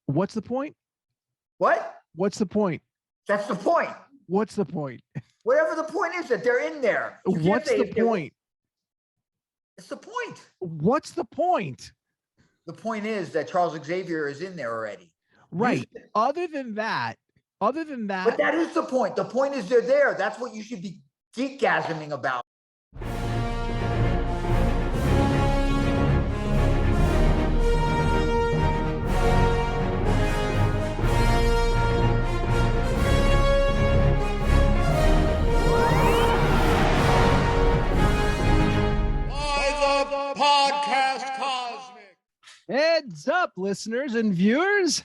What's the point? What? What's the point? That's the point. What's the point? Whatever the point is, that they're in there. What's the point? It's the point. What's the point? The point is that Charles Xavier is in there already. Right. Other than that. But that is the point. The point is they're there. That's what you should be geekgasming about. Heads up, listeners and viewers.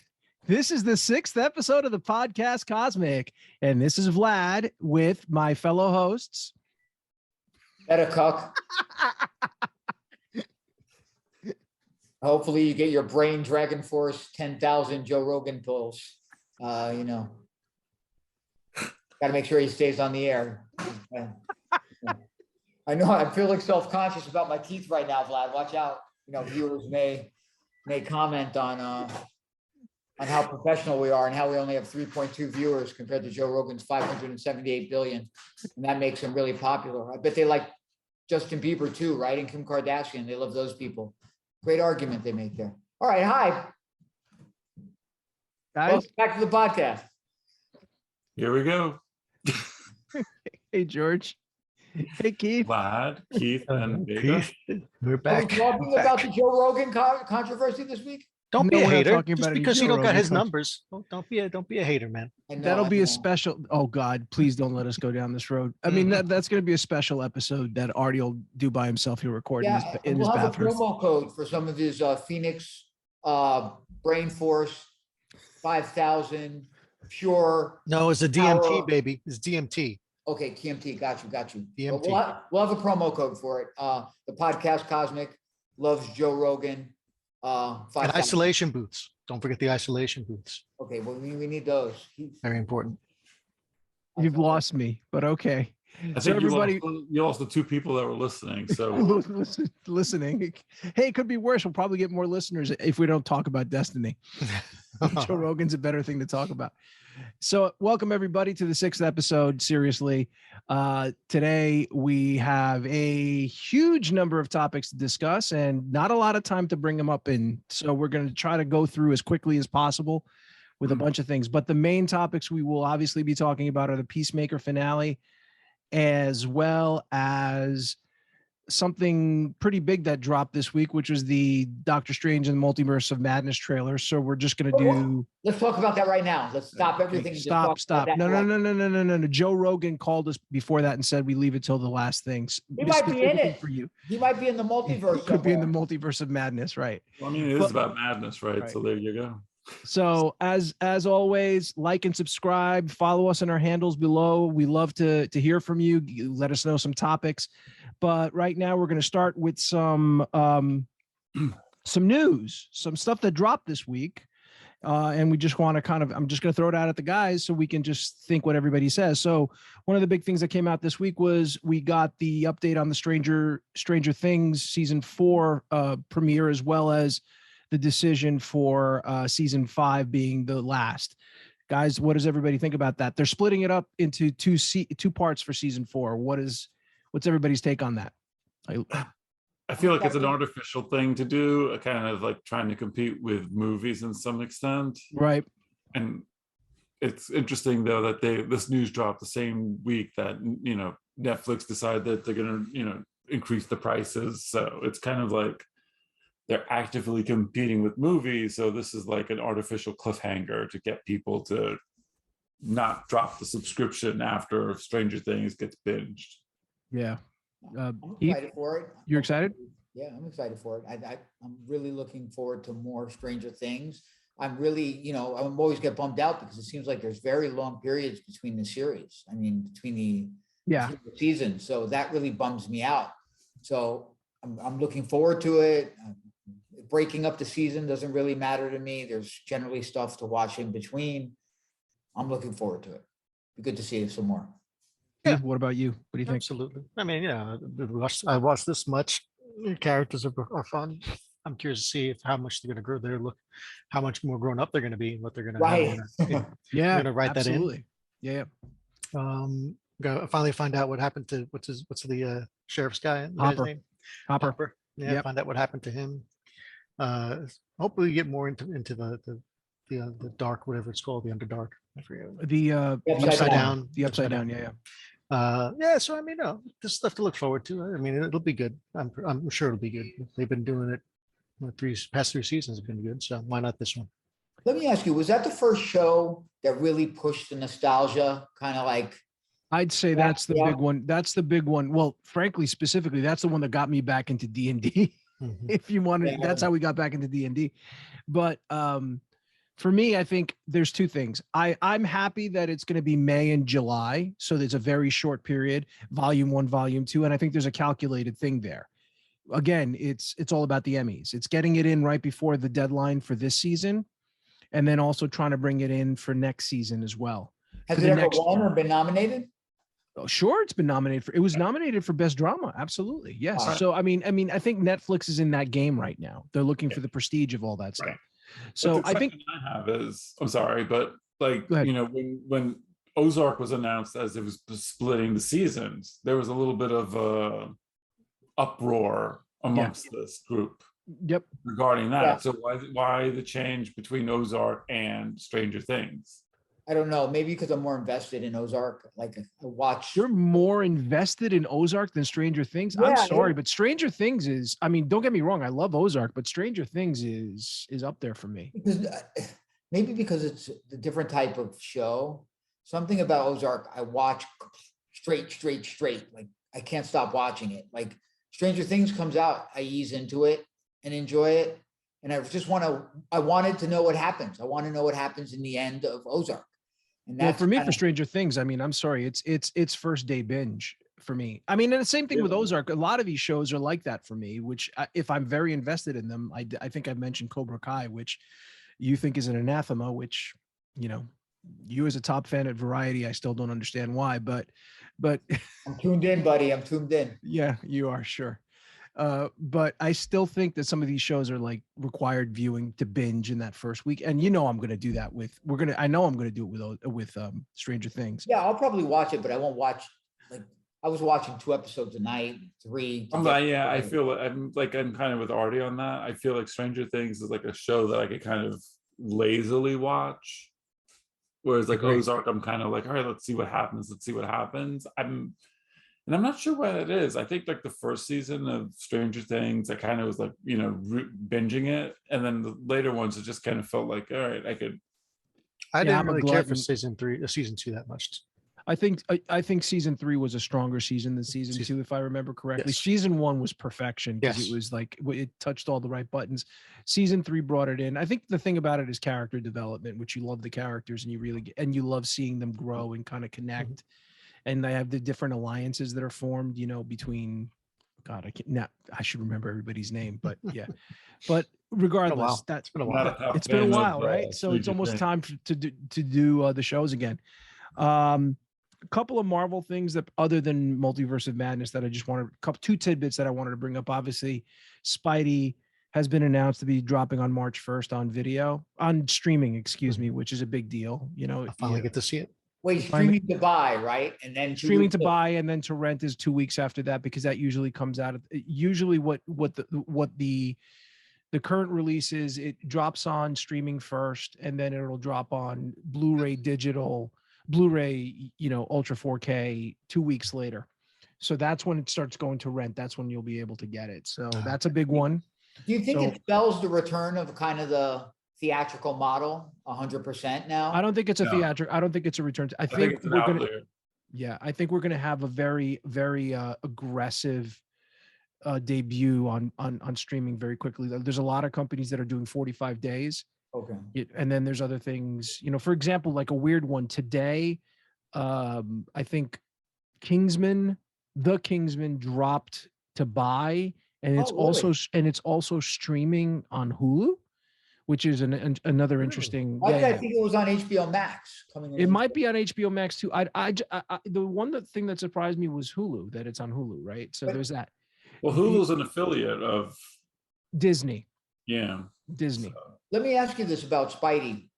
This is the 6th episode of the Podcast Cosmic, and this is Vlad with my fellow hosts. Better cuck. Hopefully you get your brain Dragon Force 10,000 Joe Rogan pills. Got to make sure he stays on the air. I know I'm feeling self-conscious about my teeth right now, Vlad. Watch out. Viewers may comment on how professional we are and how we only have 3.2 viewers compared to Joe Rogan's 578 billion. And that makes him really popular. I bet they like Justin Bieber too, right? And Kim Kardashian. They love those people. Great argument they make there. All right. Hi. Guys. Welcome back to the podcast. Here we go. Hey, George. Hey, Keith. Vlad, Keith, and Vega. We're back. Are we talking about the Joe Rogan controversy this week? Don't be a we're not hater. talking Just about because any you Joe don't got Rogan his numbers. Don't be a hater, man. That'll be a special. Oh God, please don't let us go down this road. I mean, that's going to be a special episode that Artie will do by himself. He'll record in his we'll have bathroom. a promo code for some of his Phoenix Brain Force 5,000 pure. No, it's a DMT, baby. It's DMT. Okay, TMT. Got you. DMT. We'll have a promo code for it. The Podcast Cosmic loves Joe Rogan. And isolation boots. Don't forget the isolation boots. Okay, well, we need those. Very important. You've lost me, but okay. I think you lost the two people that were listening. So listening. Hey, it could be worse. We'll probably get more listeners if we don't talk about Destiny. Joe Rogan's a better thing to talk about. So welcome everybody to the 6th episode. Seriously, today we have a huge number of topics to discuss and not a lot of time to bring them up in. So we're going to try to go through as quickly as possible with a bunch of things. But the main topics we will obviously be talking about are the Peacemaker finale, as well as something pretty big that dropped this week, which was the Doctor Strange and the Multiverse of Madness trailer. So we're just going to do. Let's talk about that right now. Let's stop everything. Stop. No. Joe Rogan called us before that and said we leave it till the last things. He might be in it for you. He might be in the multiverse. He could be in the Multiverse of Madness, right? Well, I mean, it is about madness, right? So there you go. So as always, like and subscribe, follow us on our handles below. We love to hear from you. Let us know some topics. But right now we're going to start with some news, some stuff that dropped this week. And we just want to I'm just going to throw it out at the guys so we can just think what everybody says. So one of the big things that came out this week was we got the update on the Stranger Things season 4 premiere, as well as the decision for season 5 being the last. Guys, what does everybody think about that? They're splitting it up into two parts for season 4. What's everybody's take on that? I feel like it's an artificial thing to do, kind of like trying to compete with movies in some extent. Right. And it's interesting though that this news dropped the same week that Netflix decided that they're going to increase the prices. So it's kind of like they're actively competing with movies. So this is like an artificial cliffhanger to get people to not drop the subscription after Stranger Things gets binged. Yeah. I'm excited for it. You're excited? Yeah, I'm excited for it. I'm really looking forward to more Stranger Things. I'm really, I'm always get bummed out because it seems like there's very long periods between the series. I mean, between the seasons. So that really bums me out. So I'm looking forward to it. Breaking up the season doesn't really matter to me. There's generally stuff to watch in between. I'm looking forward to it. Be good to see some more. Yeah. What about you? What do you think? Absolutely. I mean, I watched this much. Characters are fun. I'm curious to see how much they're going to grow. How much more grown up they're going to be, and what they're going to Right. Yeah, going to write absolutely. that in. Yeah. Got finally find out what happened to what's the sheriff's guy? The guy's Hopper. name? Hopper. Hopper. Yeah, Yep. find out what happened to him. Hopefully we get more into the dark, whatever it's called, the underdark. I forget. The Upside down. The upside down. Yeah. Yeah. So I mean, there's stuff to look forward to. I mean, it'll be good. I'm sure it'll be good. They've been doing it. Past 3 seasons have been good. So why not this one? Let me ask you, was that the first show that really pushed the nostalgia? Kind of like, I'd say that's the big one. That's the big one. Well, frankly, specifically, that's the one that got me back into D&D. If you wanted, that's how we got back into D&D. But for me, I think there's 2 things. I'm happy that it's going to be May and July. So there's a very short period, volume 1, volume 2. And I think there's a calculated thing there. Again, it's all about the Emmys. It's getting it in right before the deadline for this season, and then also trying to bring it in for next season as well. has it ever won or been nominated? Oh, sure, it's been nominated for. It was nominated for best drama. Absolutely, yes. Wow. So I mean, I think Netflix is in that game right now. They're looking for the prestige of all that stuff. Right. So But the I think question I have is, I'm sorry, but like, Go ahead. you know, when Ozark was announced as it was splitting the seasons, there was a little bit of uproar amongst this group Yep. regarding that. Yeah. So why the change between Ozark and Stranger Things? I don't know. Maybe because I'm more invested in Ozark. Like I watch. You're more invested in Ozark than Stranger Things. Yeah, I'm sorry, but Stranger Things is. I mean, don't get me wrong. I love Ozark, but Stranger Things is up there for me. Because maybe because it's the different type of show. Something about Ozark, I watch straight. Like I can't stop watching it. Like Stranger Things comes out, I ease into it and enjoy it. And I wanted to know what happens. I want to know what happens in the end of Ozark. And that's For me, for Stranger Things, I mean, I'm sorry, it's first day binge for me. I mean, and the same thing with Ozark. A lot of these shows are like that for me, which if I'm very invested in them, I think I've mentioned Cobra Kai, which you think is an anathema, which, you know, you as a top fan at Variety, I still don't understand why, but I'm tuned in, buddy. I'm tuned in. Yeah, you are, sure. But I still think that some of these shows are like required viewing to binge in that first week. And you know, I'm going to do that I know I'm going to do it with Stranger Things. Yeah, I'll probably watch it, but I won't watch, like, I was watching 2 episodes a night, 3. I feel I'm kind of with Artie on that. I feel like Stranger Things is like a show that I could kind of lazily watch. Whereas like Ozark, I'm kind of like, all right, let's see what happens. And I'm not sure what it is. I think like the first season of Stranger Things, I kind of was like, you know, binging it. And then the later ones, it just kind of felt like, all right, I didn't really care for season 2 that much. I think season 3 was a stronger season than season 2, if I remember correctly. Yes. Season 1 was perfection because it was like it touched all the right buttons. Season 3 brought it in. I think the thing about it is character development, which you love the characters and you love seeing them grow and kind of connect. Mm-hmm. And they have the different alliances that are formed, you know, between God, I should remember everybody's name, but yeah. But regardless, it's been a while. It's been a while, right? So it's almost time to do the shows again. A couple of Marvel things that other than Multiverse of Madness that I just wanted, 2 tidbits that I wanted to bring up. Obviously, Spidey has been announced to be dropping on March 1st on streaming, excuse me, which is a big deal. You know, I finally get to see it. Wait, streaming to buy, right? And then streaming to buy and then to rent is 2 weeks after that, because that usually comes out of what the current release is. It drops on streaming first, and then it'll drop on Blu-ray Blu-ray, you know, Ultra 4K 2 weeks later. So that's when it starts going to rent. That's when you'll be able to get it. So that's a big one. Do you think it spells the return of kind of the theatrical model 100% now? I don't think it's a theatrical. I don't think it's a return. I think we're going to, I think we're going to have a very, very aggressive debut on streaming very quickly. There's a lot of companies that are doing 45 days. Okay. And then there's other things, you know, for example, like a weird one today. I think The Kingsman dropped to buy, and it's also streaming on Hulu, which is another interesting. I think it was on HBO Max coming in. It might be on HBO Max too. The thing that surprised me was Hulu, that it's on Hulu, right? So there's that. Well, Hulu's an affiliate of Disney. Yeah. Disney. So, Let me ask you this about Spidey.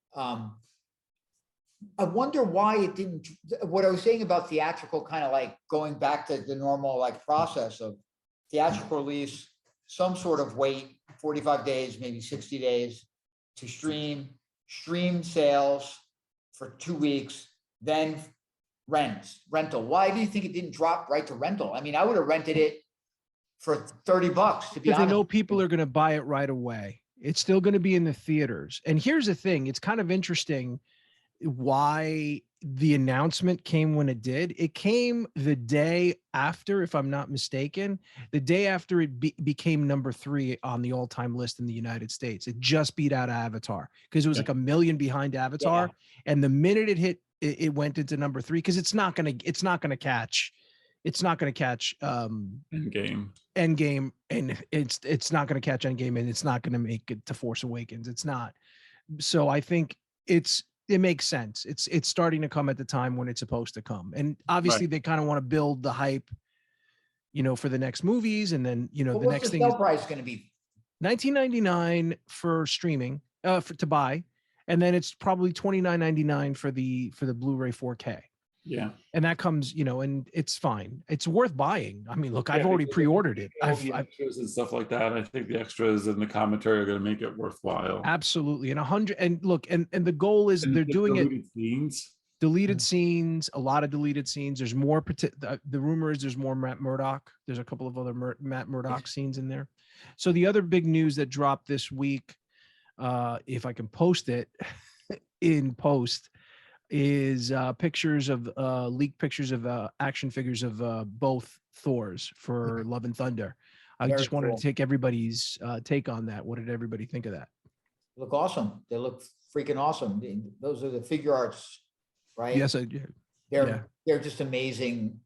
I wonder why it didn't, what I was saying about theatrical, kind of like going back to the normal like process of theatrical release, some sort of wait, 45 days, maybe 60 days to stream sales for 2 weeks, then rental. Why do you think it didn't drop right to rental? I mean, I would have rented it for $30, to be Because they honest. know people are going to buy it right away. It's still going to be in the theaters. And here's the thing, it's kind of interesting why the announcement came when it did. It came the day after, if I'm not mistaken, the day after it became number 3 on the all-time list in the United States. It just beat out Avatar because it was like a million behind Avatar. Yeah. And the minute it hit, it went into number 3 because it's not going to catch Endgame, and it's not going to catch Endgame, and it's not going to make it to Force Awakens. It's not. So I think it makes sense. It's starting to come at the time when it's supposed to come. And obviously they kind of want to build the hype, for the next movies. And then, the next thing is price going to be $19.99 for streaming, to buy. And then it's probably $29.99 for the Blu-ray 4K. Yeah. And that comes, and it's fine. It's worth buying. I mean, look, I've already pre-ordered it. I've extras and stuff like that. I think the extras and the commentary are going to make it worthwhile. Absolutely. And 100, and look, and the goal is they're doing it. Deleted scenes, a lot of deleted scenes. There's more, the rumor is there's more Matt Murdock. There's a couple of other Matt Murdock scenes in there. So the other big news that dropped this week, if I can post it in post, is leaked pictures of action figures of both Thors for Love and Thunder. I just wanted to take everybody's take on that. What did everybody think of that? They look awesome. They look freaking awesome. Those are the figure arts, right? Yes, I do. They're just amazing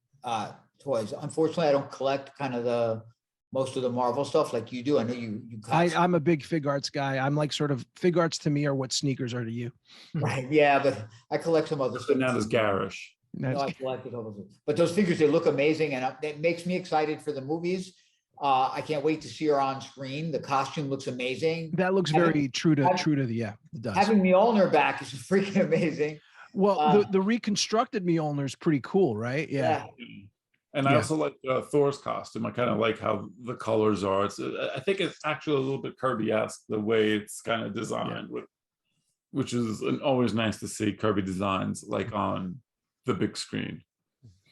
toys. Unfortunately, I don't collect kind of most of the Marvel stuff like you do. I know you I'm a big fig arts guy. I'm like sort of fig arts to me are what sneakers are to you. Right. Yeah, but I collect some other stuff. Not as garish. No, I collected all those. But those figures, they look amazing, and it makes me excited for the movies. I can't wait to see her on screen. The costume looks amazing. That looks very true to the it does. Having Mjolnir back is freaking amazing. Well, the reconstructed Mjolnir is pretty cool, right? Yeah. And I also like Thor's costume. I kind of like how the colors are. I think it's actually a little bit Kirby-esque the way it's kind of designed, which is always nice to see Kirby designs like on the big screen.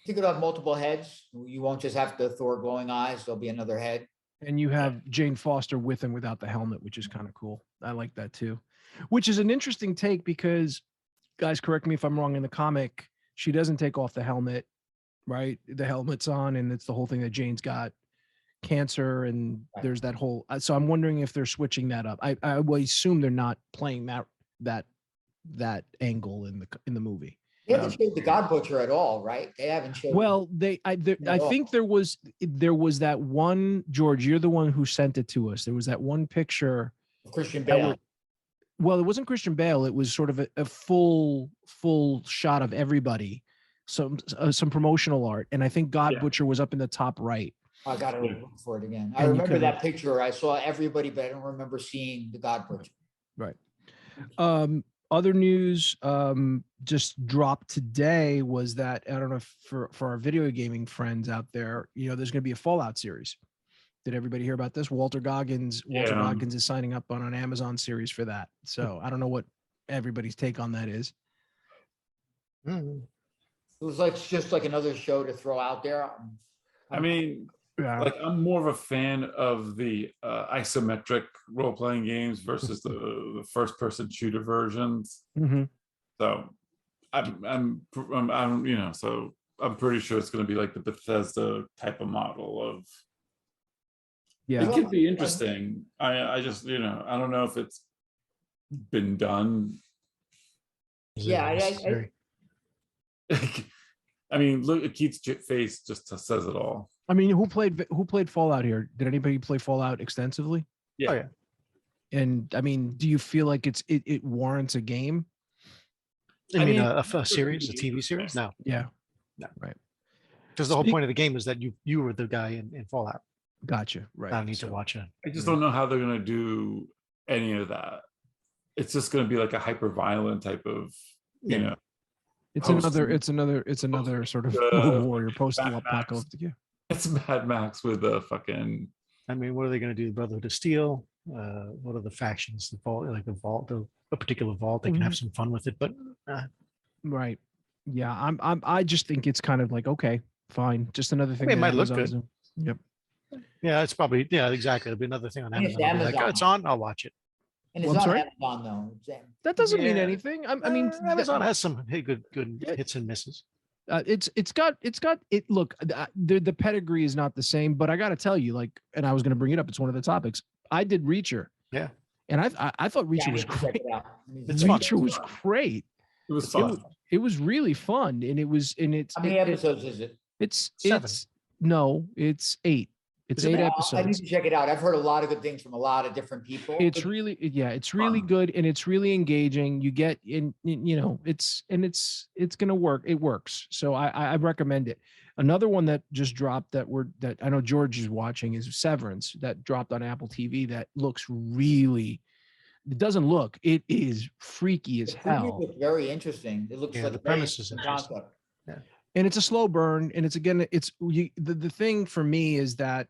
You could have multiple heads. You won't just have the Thor glowing eyes. There'll be another head. And you have Jane Foster with and without the helmet, which is kind of cool. I like that too. Which is an interesting take because, guys, correct me if I'm wrong, in the comic, she doesn't take off the helmet. Right, the helmet's on, and it's the whole thing that Jane's got cancer, and there's that whole. So I'm wondering if they're switching that up. I will assume they're not playing that angle in the movie. They haven't showed the God Butcher at all, right? They haven't showed. Well, I think there was that one, George. You're the one who sent it to us. There was that one picture of Christian Bale. Well, it wasn't Christian Bale. It was sort of a full shot of everybody. Some promotional art, and I think God Butcher was up in the top right. I gotta look for it again. I remember that picture. I saw everybody, but I don't remember seeing the God Butcher. Right. Other news just dropped today was that, I don't know if for our video gaming friends out there, there's going to be a Fallout series. Did everybody hear about this? Walter Goggins is signing up on an Amazon series for that. So I don't know what everybody's take on that is. It was just like another show to throw out there. I mean, I'm more of a fan of the isometric role-playing games versus the first-person shooter versions. Mm-hmm. So I'm pretty sure it's going to be like the Bethesda type of model of. Yeah, it could be interesting. I just I don't know if it's been done. I mean, look at Keith's face just says it all. I mean, who played Fallout here? Did anybody play Fallout extensively? Yeah. Oh, yeah. And I mean, do you feel like it warrants a game? I mean, a series, a TV series? No. Yeah. No. Right. Because the whole point of the game is that you were the guy in Fallout. Gotcha. Right. I don't need to watch it. I just don't know how they're going to do any of that. It's just going to be like a hyper violent type of, you know. It's another sort of Road Warrior post-apocalyptic. Yeah. It's Mad Max with a fucking. I mean, what are they going to do? Brotherhood of Steel? What are the factions? The vault, like a particular vault. They can have some fun with it, but right. Yeah, I just think it's kind of like, okay, fine, just another thing. It might look good. Yep. Yeah, it's probably exactly. It'll be another thing on Amazon. Like, oh, it's on. I'll watch it. And it's on Amazon though. That doesn't mean anything. I mean, Amazon has some good hits and misses. It's got it. Look, the pedigree is not the same, but I got to tell you, like, and I was going to bring it up. It's one of the topics. I did Reacher. Yeah. And I thought Reacher was great. Reacher was great. It was fun. It was really fun, and it's. How many episodes is it? It's 7. It's 8. It's 8 episodes. I need to check it out. I've heard a lot of good things from a lot of different people. It's really good, and it's really engaging. You get in, it's gonna work. It works. So I recommend it. Another one that just dropped that I know George is watching is Severance, that dropped on Apple TV. That looks really. It doesn't look. It is freaky as hell. Looks very interesting. It looks like the premise is interesting. Yeah. And it's a slow burn, and the thing for me is that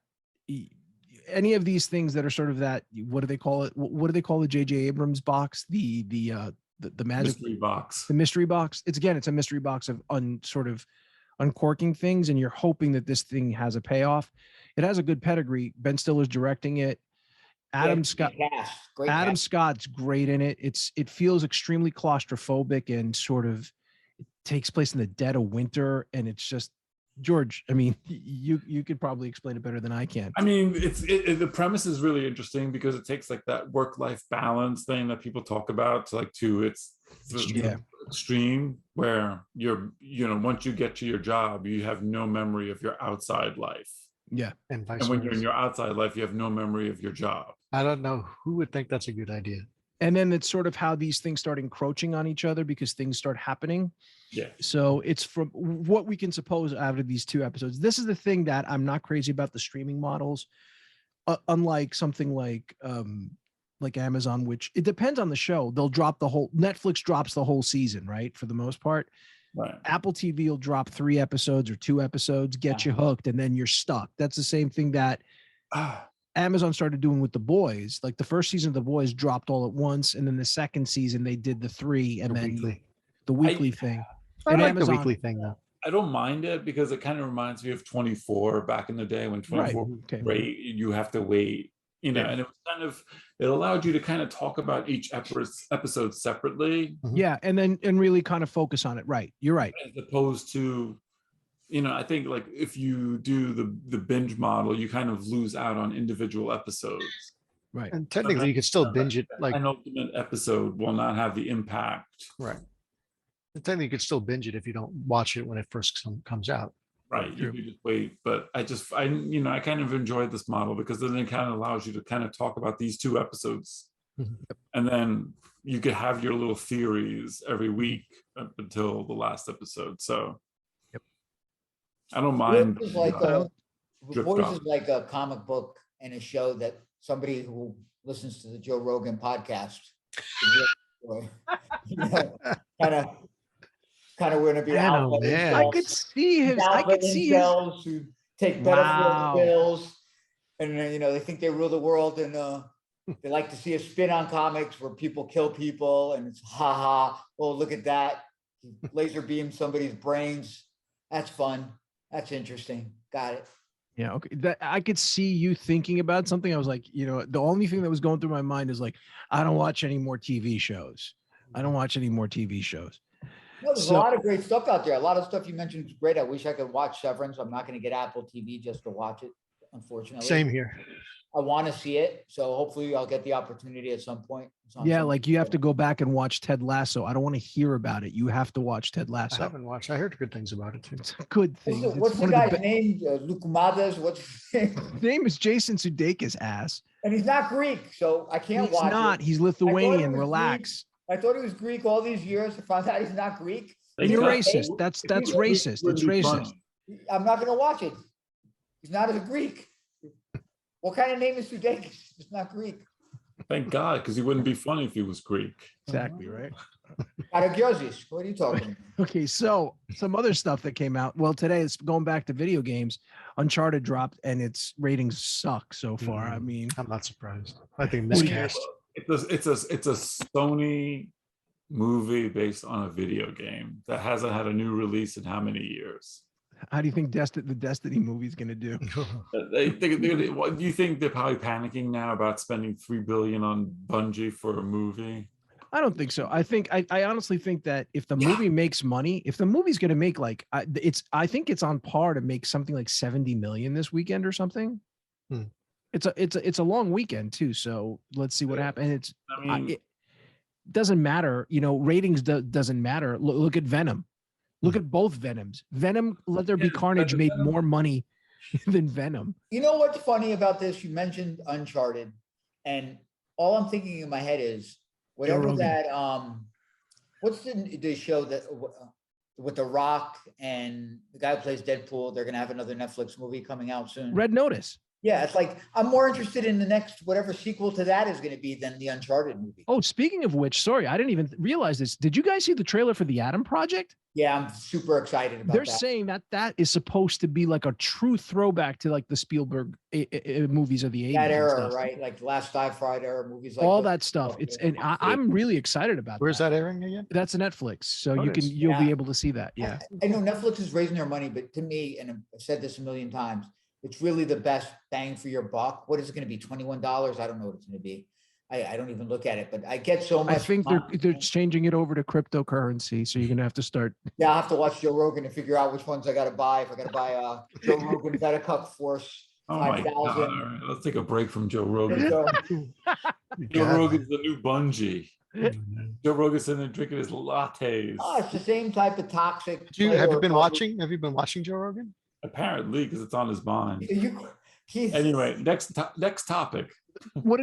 any of these things that are sort of that, what do they call it? What do they call the J.J. Abrams box? The magic mystery box. The mystery box. It's a mystery box of sort of uncorking things, and you're hoping that this thing has a payoff. It has a good pedigree. Ben Stiller's directing it. Adam Scott's great in it. It feels extremely claustrophobic and sort of it takes place in the dead of winter, and it's just George. I mean, you could probably explain it better than I can. I mean, the premise is really interesting because it takes like that work-life balance thing that people talk about to its extreme, where once you get to your job, you have no memory of your outside life. Yeah. And when you're in your outside life, you have no memory of your job. I don't know who would think that's a good idea. And then it's sort of how these things start encroaching on each other because things start happening. Yeah. So it's from what we can suppose out of these 2 episodes. This is the thing that I'm not crazy about the streaming models, unlike something like Amazon, which it depends on the show. They'll drop Netflix drops the whole season, right? For the most part. Right. Apple TV will drop 3 episodes or 2 episodes, get you hooked, and then you're stuck. That's the same thing that Amazon started doing with The Boys. Like the first season of The Boys dropped all at once, and then the second season they did the 3 and then the weekly thing. I like Amazon, the weekly thing though. I don't mind it because it kind of reminds me of 24 back in the day when 24 was great. You have to wait, and it was kind of, it allowed you to kind of talk about each episode separately. Yeah, and really kind of focus on it. Right, you're right. As opposed to, I think like if you do the binge model, you kind of lose out on individual episodes. Right. And technically, you could still binge it. Like an ultimate episode will not have the impact. Right. And technically, you could still binge it if you don't watch it when it first comes out. Right. You could just wait. But I kind of enjoyed this model because then it kind of allows you to kind of talk about these 2 episodes. And then you could have your little theories every week up until the last episode. So I don't mind. Boys is like a comic book and a show that somebody who listens to the Joe Rogan podcast kind of going to be out. I could see him. Who take better pills, and they think they rule the world, and they like to see a spin on comics where people kill people, and it's oh, look at that, laser beam somebody's brains. That's fun. That's interesting. Got it. Yeah. Okay. That I could see you thinking about something. I was like, the only thing that was going through my mind is like, I don't watch any more TV shows. No, there's a lot of great stuff out there. A lot of stuff you mentioned is great. I wish I could watch Severance. I'm not going to get Apple TV just to watch it, unfortunately. Same here. I want to see it, so hopefully I'll get the opportunity at some point. Yeah, like you have to go back and watch Ted Lasso. I don't want to hear about it. You have to watch Ted Lasso. I haven't watched. I heard good things about it too. It's a good thing. What's the guy's name? Lukumadas? What's his name? His name is Jason Sudeikis, ass. And he's not Greek, so I can't watch it. He's not. He's Lithuanian. Relax. I thought he was Greek all these years. I found out he's not Greek. And you're racist. That's racist. It's racist. I'm not going to watch it. He's not a Greek. What kind of name is Sudeikis? It's not Greek. Thank God, because he wouldn't be funny if he was Greek. Exactly, right? Paragiozis, what are you talking about? Okay, so some other stuff that came out. Well, today it's going back to video games. Uncharted dropped and its ratings suck so far. I mean, I'm not surprised. I think What do you- miscast. It's a Sony movie based on a video game that hasn't had a new release in how many years? how do you think the Destiny movie is going to do? What do you think they're probably panicking now about spending $3 billion on Bungie for a movie? I don't think so. I honestly think that if the movie makes money, if the movie's going to make like I think it's on par to make something like 70 million this weekend or something. Hmm. It's a long weekend too, so let's see what happens. It doesn't matter, ratings doesn't matter. Look at Venom. Look at both Venoms. Venom, Let There Be Carnage made more money than Venom. You know what's funny about this? You mentioned Uncharted, and all I'm thinking in my head is whatever Rogan. that what's the show that with The Rock and the guy who plays Deadpool? They're gonna have another Netflix movie coming out soon. Red Notice. Yeah, it's like I'm more interested in the next whatever sequel to that is going to be than the Uncharted movie. Oh, speaking of which, sorry, I didn't even realize this. Did you guys see the trailer for the Atom Project? Yeah, I'm super excited about They're that. saying that is supposed to be like a true throwback to like the Spielberg movies of the 80s. That and era, stuff. right? Like Last Starfighter era movies, like All those. that stuff. I'm really excited about Where's that airing again? That's a Netflix, so Oh, it is. you'll be Yeah. able to see that. Yeah. I know Netflix is raising their money, but to me, and I've said this a million times, it's really the best bang for your buck. What is it going to be? $21? I don't know what it's going to be. I don't even look at it, but I get so much. I think they're changing it over to cryptocurrency, so you're gonna have to start. Yeah, I'll have to watch Joe Rogan to figure out which ones I got to buy. If I got to buy Joe Rogan Veticup Force Oh my 5000. God. All right, let's take a break from Joe Rogan. So, Joe Rogan's the new Bungie. Joe Rogan's sitting there drinking his lattes. oh, it's the same type of toxic. Have you player. been watching? Have you been watching Joe Rogan? Apparently, because it's on his mind. He's, Anyway, next topic. What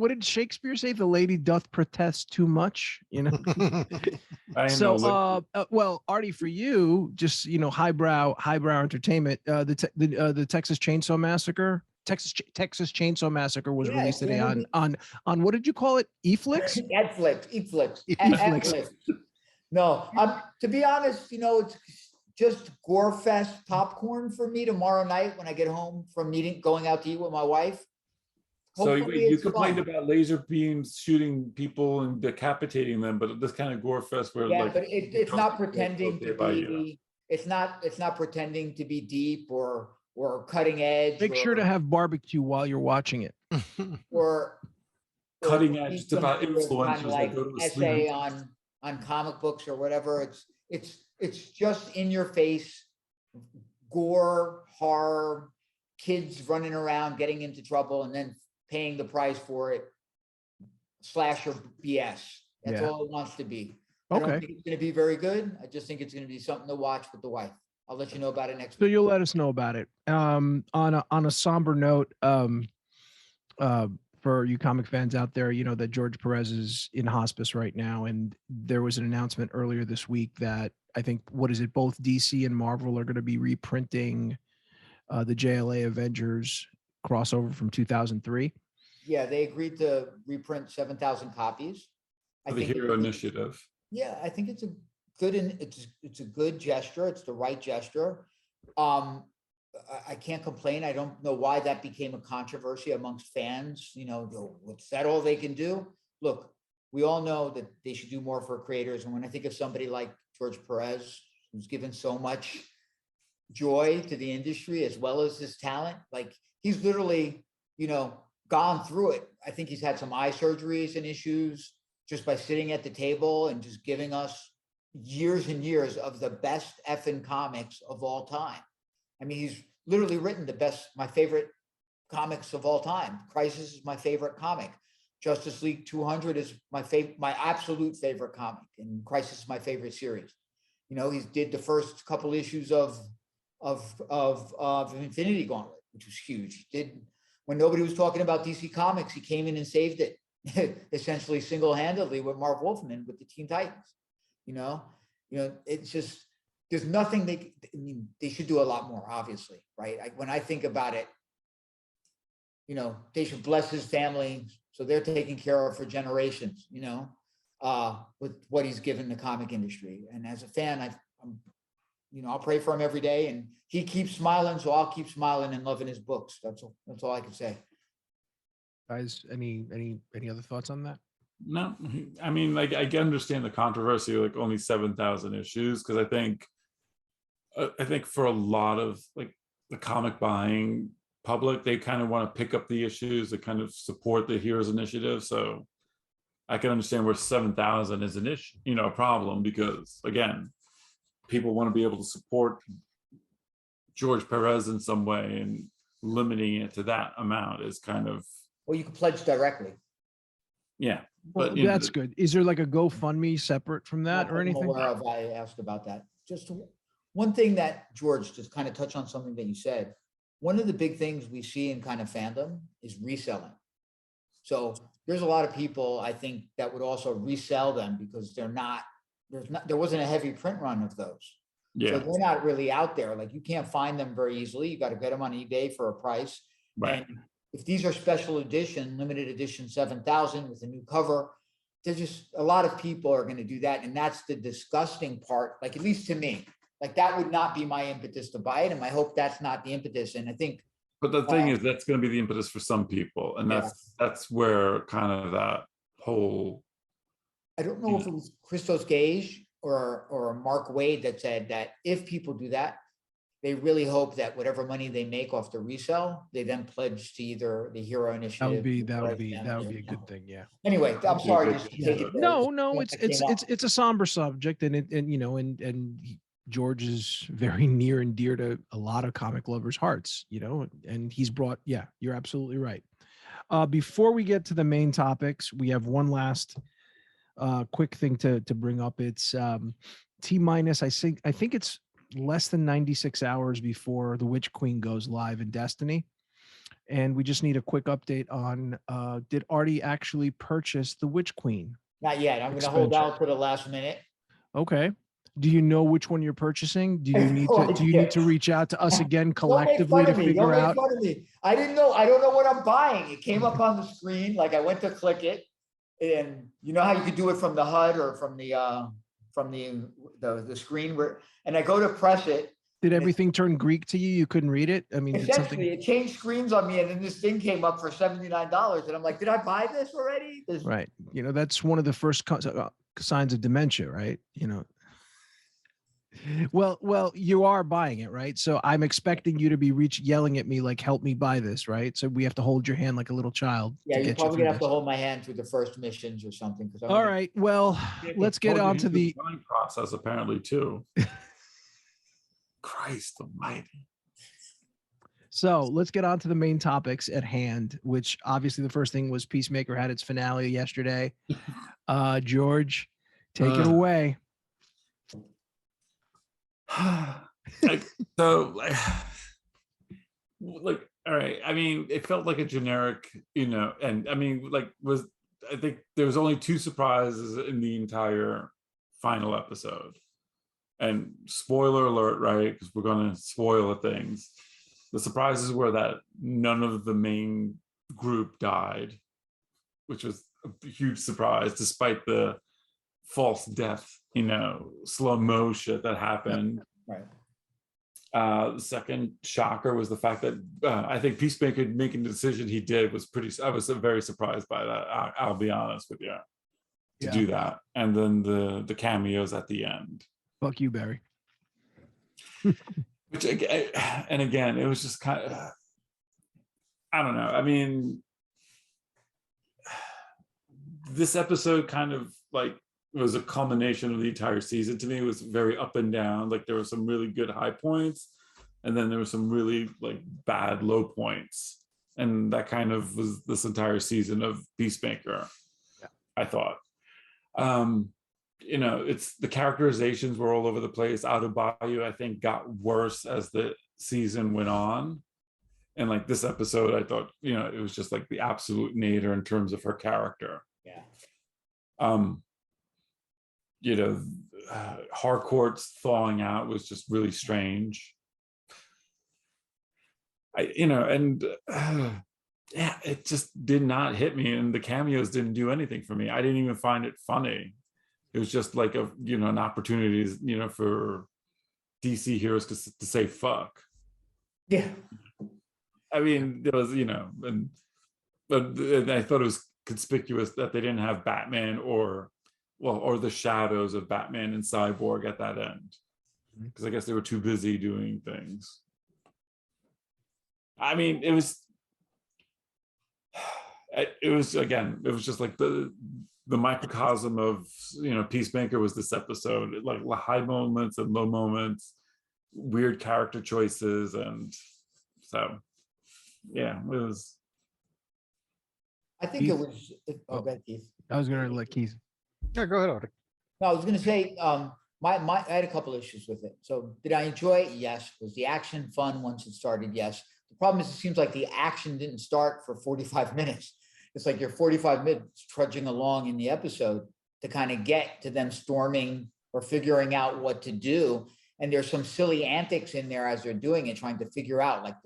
did Shakespeare say? The lady doth protest too much. So, well, Artie, for you, just highbrow entertainment. The Texas Chainsaw Massacre. Texas Chainsaw Massacre was released today on what did you call it? Eflix? Netflix. No, to be honest, it's just gore fest popcorn for me tomorrow night when I get home from going out to eat with my wife. So Hopefully you it's complained fun. about laser beams shooting people and decapitating them, but this kind of gore fest where Yeah, but it's not pretending to be. It's not pretending to be deep or cutting edge. Make sure to have barbecue while you're watching it. or cutting edge. It's about influencers like that go to essay sleep. on comic books or whatever. It's just in your face, gore, horror, kids running around, getting into trouble, and then paying the price for it. Slasher BS. That's all it wants to be. I don't think it's going to be very good. I just think it's going to be something to watch with the wife. I'll let you know about it next So week. you'll let us know about it. On a somber note, for you comic fans out there, that George Perez is in hospice right now, and there was an announcement earlier this week that I think both DC and Marvel are going to be reprinting the JLA Avengers crossover from 2003. Yeah, they agreed to reprint 7,000 copies. For the Hero Initiative. Yeah, I think it's a good gesture. It's the right gesture. I can't complain. I don't know why that became a controversy amongst fans. What's that all they can do? Look, we all know that they should do more for creators. And when I think of somebody like George Perez, who's given so much joy to the industry as well as his talent, like he's literally, gone through it. I think he's had some eye surgeries and issues just by sitting at the table and just giving us years and years of the best effing comics of all time. I mean, he's literally written my favorite comics of all time. Crisis is my favorite comic. Justice League 200 is my absolute favorite comic, and Crisis is my favorite series. He did the first couple issues of Infinity Gauntlet, which was huge. He did when nobody was talking about DC Comics. He came in and saved it, essentially single-handedly with Mark Wolfman with the Teen Titans. It's just there's nothing they should do a lot more, obviously, right? When I think about it, they should bless his family, So they're taken care of for generations, with what he's given the comic industry. And as a fan, I'll pray for him every day, and he keeps smiling, so I'll keep smiling and loving his books. That's all I can say. Guys, any other thoughts on that? No, I mean, like, I can understand the controversy, like only 7,000 issues, because I think for a lot of like the comic buying public, they kind of want to pick up the issues that kind of support the Heroes Initiative. So I can understand where 7,000 is an issue, a problem, because again, people want to be able to support George Perez in some way, and limiting it to that amount is kind of. Well, you can pledge directly. Yeah, but that's good. Is there like a GoFundMe separate from that or anything? I asked about that. Just one thing that George just kind of touched on, something that you said. One of the big things we see in kind of fandom is reselling. So there's a lot of people, I think, that would also resell them because there wasn't a heavy print run of those. Yeah. So they're not really out there. Like, you can't find them very easily. You got to get them on eBay for a price. Right. And if these are special edition, limited edition 7,000 with a new cover, there's just a lot of people are going to do that. And that's the disgusting part. Like, at least to me, like, that would not be my impetus to buy it. And I hope that's not the impetus. And I think. But the thing is, that's going to be the impetus for some people. And that's where kind of that whole. I don't know if it was Christos Gage or Mark Wade that said that if people do that, they really hope that whatever money they make off the resell, they then pledge to either the Hero Initiative. That would be a good thing. Yeah. Anyway, I'm sorry. Just to take it there. No, it's a somber subject, and George is very near and dear to a lot of comic lovers' hearts, and he's brought. Yeah, you're absolutely right. Before we get to the main topics, we have one last quick thing to bring up. It's T-minus. I think it's less than 96 hours before the Witch Queen goes live in Destiny. And we just need a quick update on, did Artie actually purchase the Witch Queen? Not yet. I'm going to hold out to the last minute. Okay. Do you know which one you're purchasing? Do you need to reach out to us again collectively to figure out? Don't make fun of me. I didn't know. I don't know what I'm buying. It came up on the screen. Like, I went to click it, and you know how you could do it from the HUD or from the screen and I go to press it. Did everything turn Greek to you? You couldn't read it? I mean, essentially, it changed screens on me, and then this thing came up for $79, and I'm like, did I buy this already? Right. That's one of the first signs of dementia, right? Well, you are buying it, right? So I'm expecting you to be yelling at me like, help me buy this, right? So we have to hold your hand like a little child. Yeah, you're probably gonna have to hold my hand through the first missions or something. All right, well, let's get on to the process apparently too. Christ almighty. So let's get on to the main topics at hand, which obviously the first thing was Peacemaker had its finale yesterday. George, take it away. So all right, I mean, it felt like a generic, and I mean, I think there was only 2 surprises in the entire final episode, and spoiler alert, right, because we're going to spoil things. The surprises were that none of the main group died, which was a huge surprise, despite the false death, slow mo shit that happened. Right. The second shocker was the fact that I think Peacemaker making the decision he did was I was very surprised by that. I'll be honest with you, to do that. And then the cameos at the end. Fuck you, Barry. Which, and again, it was just kind of, I don't know. I mean, this episode kind of like was a culmination of the entire season. To me, it was very up and down. Like, there were some really good high points, and then there were some really like bad low points. And that kind of was this entire season of Peacemaker, I thought. It's the characterizations were all over the place. Adebayo, I think, got worse as the season went on. And like this episode, I thought, it was just like the absolute nadir in terms of her character. Yeah. Harcourt's thawing out was just really strange. yeah, it just did not hit me, and the cameos didn't do anything for me. I didn't even find it funny. It was just like an opportunity, for DC heroes to say fuck. Yeah. I mean, there was, and I thought it was conspicuous that they didn't have Batman or the shadows of Batman and Cyborg at that end, because I guess they were too busy doing things. I mean, it was just like the microcosm of, Peacemaker was this episode, like high moments and low moments, weird character choices, and so yeah, it was. I think it was. Oh, go ahead, Keith. I was going to let Keith. Yeah, go ahead, Artie. No, I was going to say, I had a couple issues with it. So did I enjoy it? Yes. Was the action fun once it started? Yes. The problem is it seems like the action didn't start for 45 minutes. It's like you're 45 minutes trudging along in the episode to kind of get to them storming or figuring out what to do. And there's some silly antics in there as they're doing it, trying to figure out, like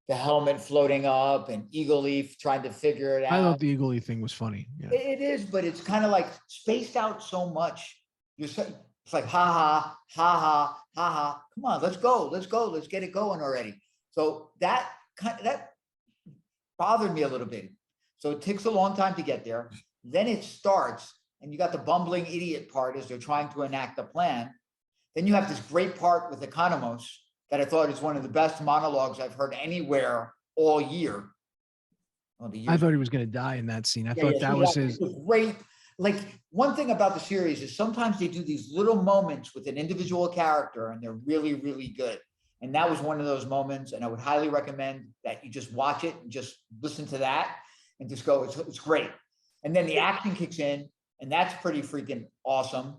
the helmet floating up and Eagle Leaf trying to figure it out. I thought the Eagle Leaf thing was funny. Yeah. It is, but it's kind of like spaced out so much. It's like, ha ha, ha ha, ha ha. Come on, let's go, let's get it going already. So that bothered me a little bit. So it takes a long time to get there. Then it starts, and you got the bumbling idiot part as they're trying to enact the plan. Then you have this great part with Economos that I thought is one of the best monologues I've heard anywhere all year. I thought he was going to die in that scene. I thought that was his great. Like, one thing about the series is sometimes they do these little moments with an individual character, and they're really, really good. And that was one of those moments. And I would highly recommend that you just watch it and just listen to that and just go, it's great. And then the action kicks in, and that's pretty freaking awesome.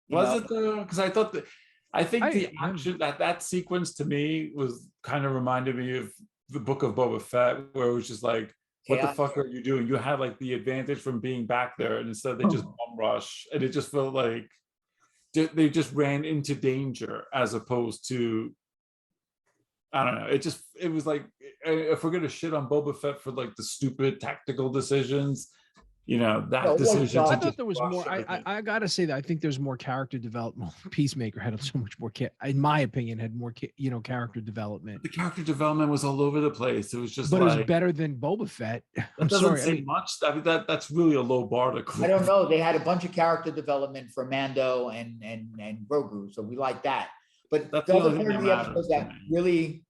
Was it though? Because I think the action, that sequence to me was kind of reminded me of the Book of Boba Fett, where it was just like, what the fuck are you doing? You had like the advantage from being back there, and instead they just bum rush, and it just felt like they just ran into danger, as opposed to, I don't know. It was like, if we're gonna shit on Boba Fett for like the stupid tactical decisions, that decision. I thought there was more. I gotta say that I think there's more character development. Peacemaker had so much more, in my opinion, had more, character development. The character development was all over the place. It was just, but it was better than Boba Fett. That doesn't say much. I mean, that's really a low bar to clear. I don't know. They had a bunch of character development for Mando and Grogu, so we like that. But that's the other part of the episode that really.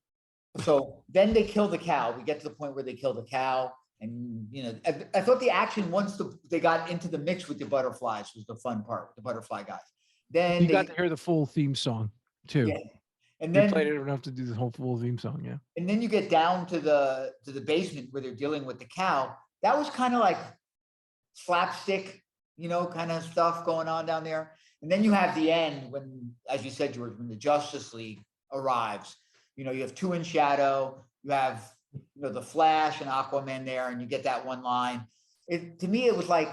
So then they kill the cow. We get to the point where they kill the cow. And, I thought the action, once they got into the mix with the butterflies, was the fun part, the butterfly guys. Then you got to hear the full theme song too. Yeah. And then you played it enough to do the whole full theme song. Yeah. And then you get down to the basement where they're dealing with the cow. That was kind of like slapstick, kind of stuff going on down there. And then you have the end when, as you said, George, when the Justice League arrives. You have Two in Shadow, you have the Flash and Aquaman there, and you get that one line. To me, it was like,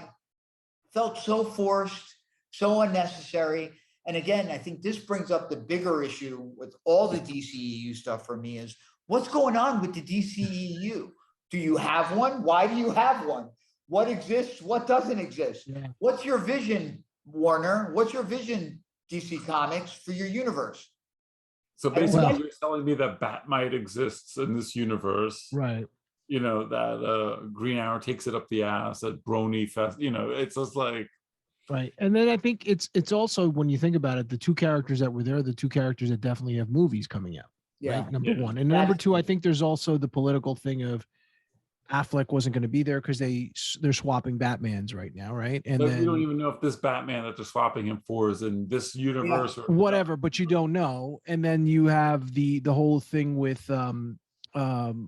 felt so forced, so unnecessary. And again, I think this brings up the bigger issue with all the DCEU stuff for me is, what's going on with the DCEU? Do you have one? Why do you have one? What exists? What doesn't exist? Yeah. What's your vision, Warner? What's your vision, DC Comics, for your universe? So basically, you're telling me that Batmite exists in this universe, right? That Green Arrow takes it up the ass at Brony Fest. It's just like, right. And then I think it's also, when you think about it, the two characters that were there, the two characters that definitely have movies coming out. Yeah. Right? Number one, and number two, I think there's also the political thing of Affleck wasn't going to be there because they're swapping Batmans right now, right? And but then you don't even know if this Batman that they're swapping him for is in this universe or whatever, but you don't know. And then you have the whole thing with Cyborg.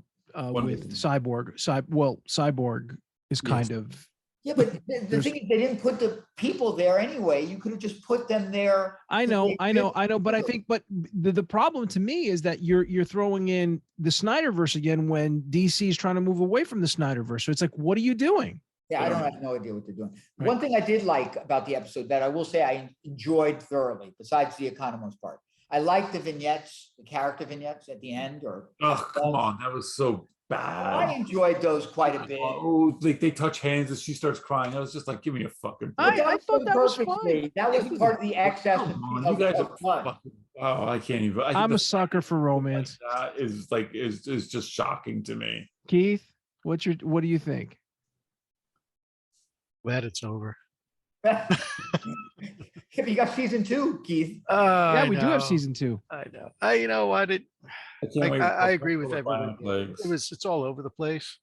Cyborg is kind of. Yeah, but the thing is, they didn't put the people there anyway. You could have just put them there. I know. But I think, the problem to me is that you're throwing in the Snyderverse again when DC is trying to move away from the Snyderverse. So it's like, what are you doing? Yeah, I have no idea what they're doing. Right. One thing I did like about the episode that I will say I enjoyed thoroughly, besides the Economos part, I liked the vignettes, the character vignettes at the end. Come on, that was so bad. I enjoyed those quite a bit. Oh, like they touch hands and she starts crying. I was just like, give me a fucking break. I thought that was fine. That was part of the excess Come on, of you guys of are fun. fucking, oh, I can't even. I'm a sucker for romance. That is just shocking to me. Keith, what do you think? Glad it's over. You got season 2, Keith. Yeah, we do have season 2. I know. You know what? I agree with everyone. It's all over the place.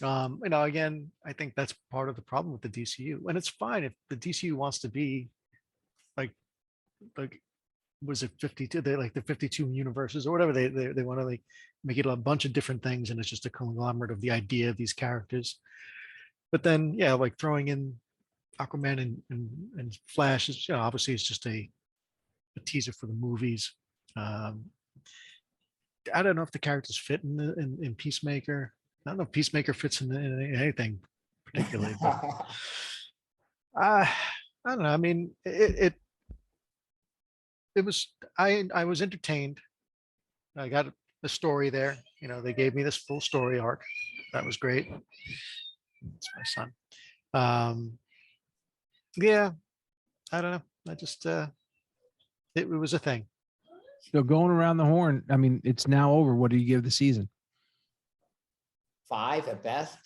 Again, I think that's part of the problem with the DCU, and it's fine if the DCU wants to be like was it 52? They like the 52 universes or whatever. They want to like make it a bunch of different things, and it's just a conglomerate of the idea of these characters. But then, yeah, like throwing in Aquaman and Flash is, obviously it's just a teaser for the movies. I don't know if the characters fit in Peacemaker. I don't know if Peacemaker fits in anything particularly. But, I don't know. I mean, it was I was entertained. I got the story there. They gave me this full story arc. That was great. It's my son. Yeah, I don't know. I just it was a thing. So going around the horn, I mean, it's now over. What do you give the season? 5 at best.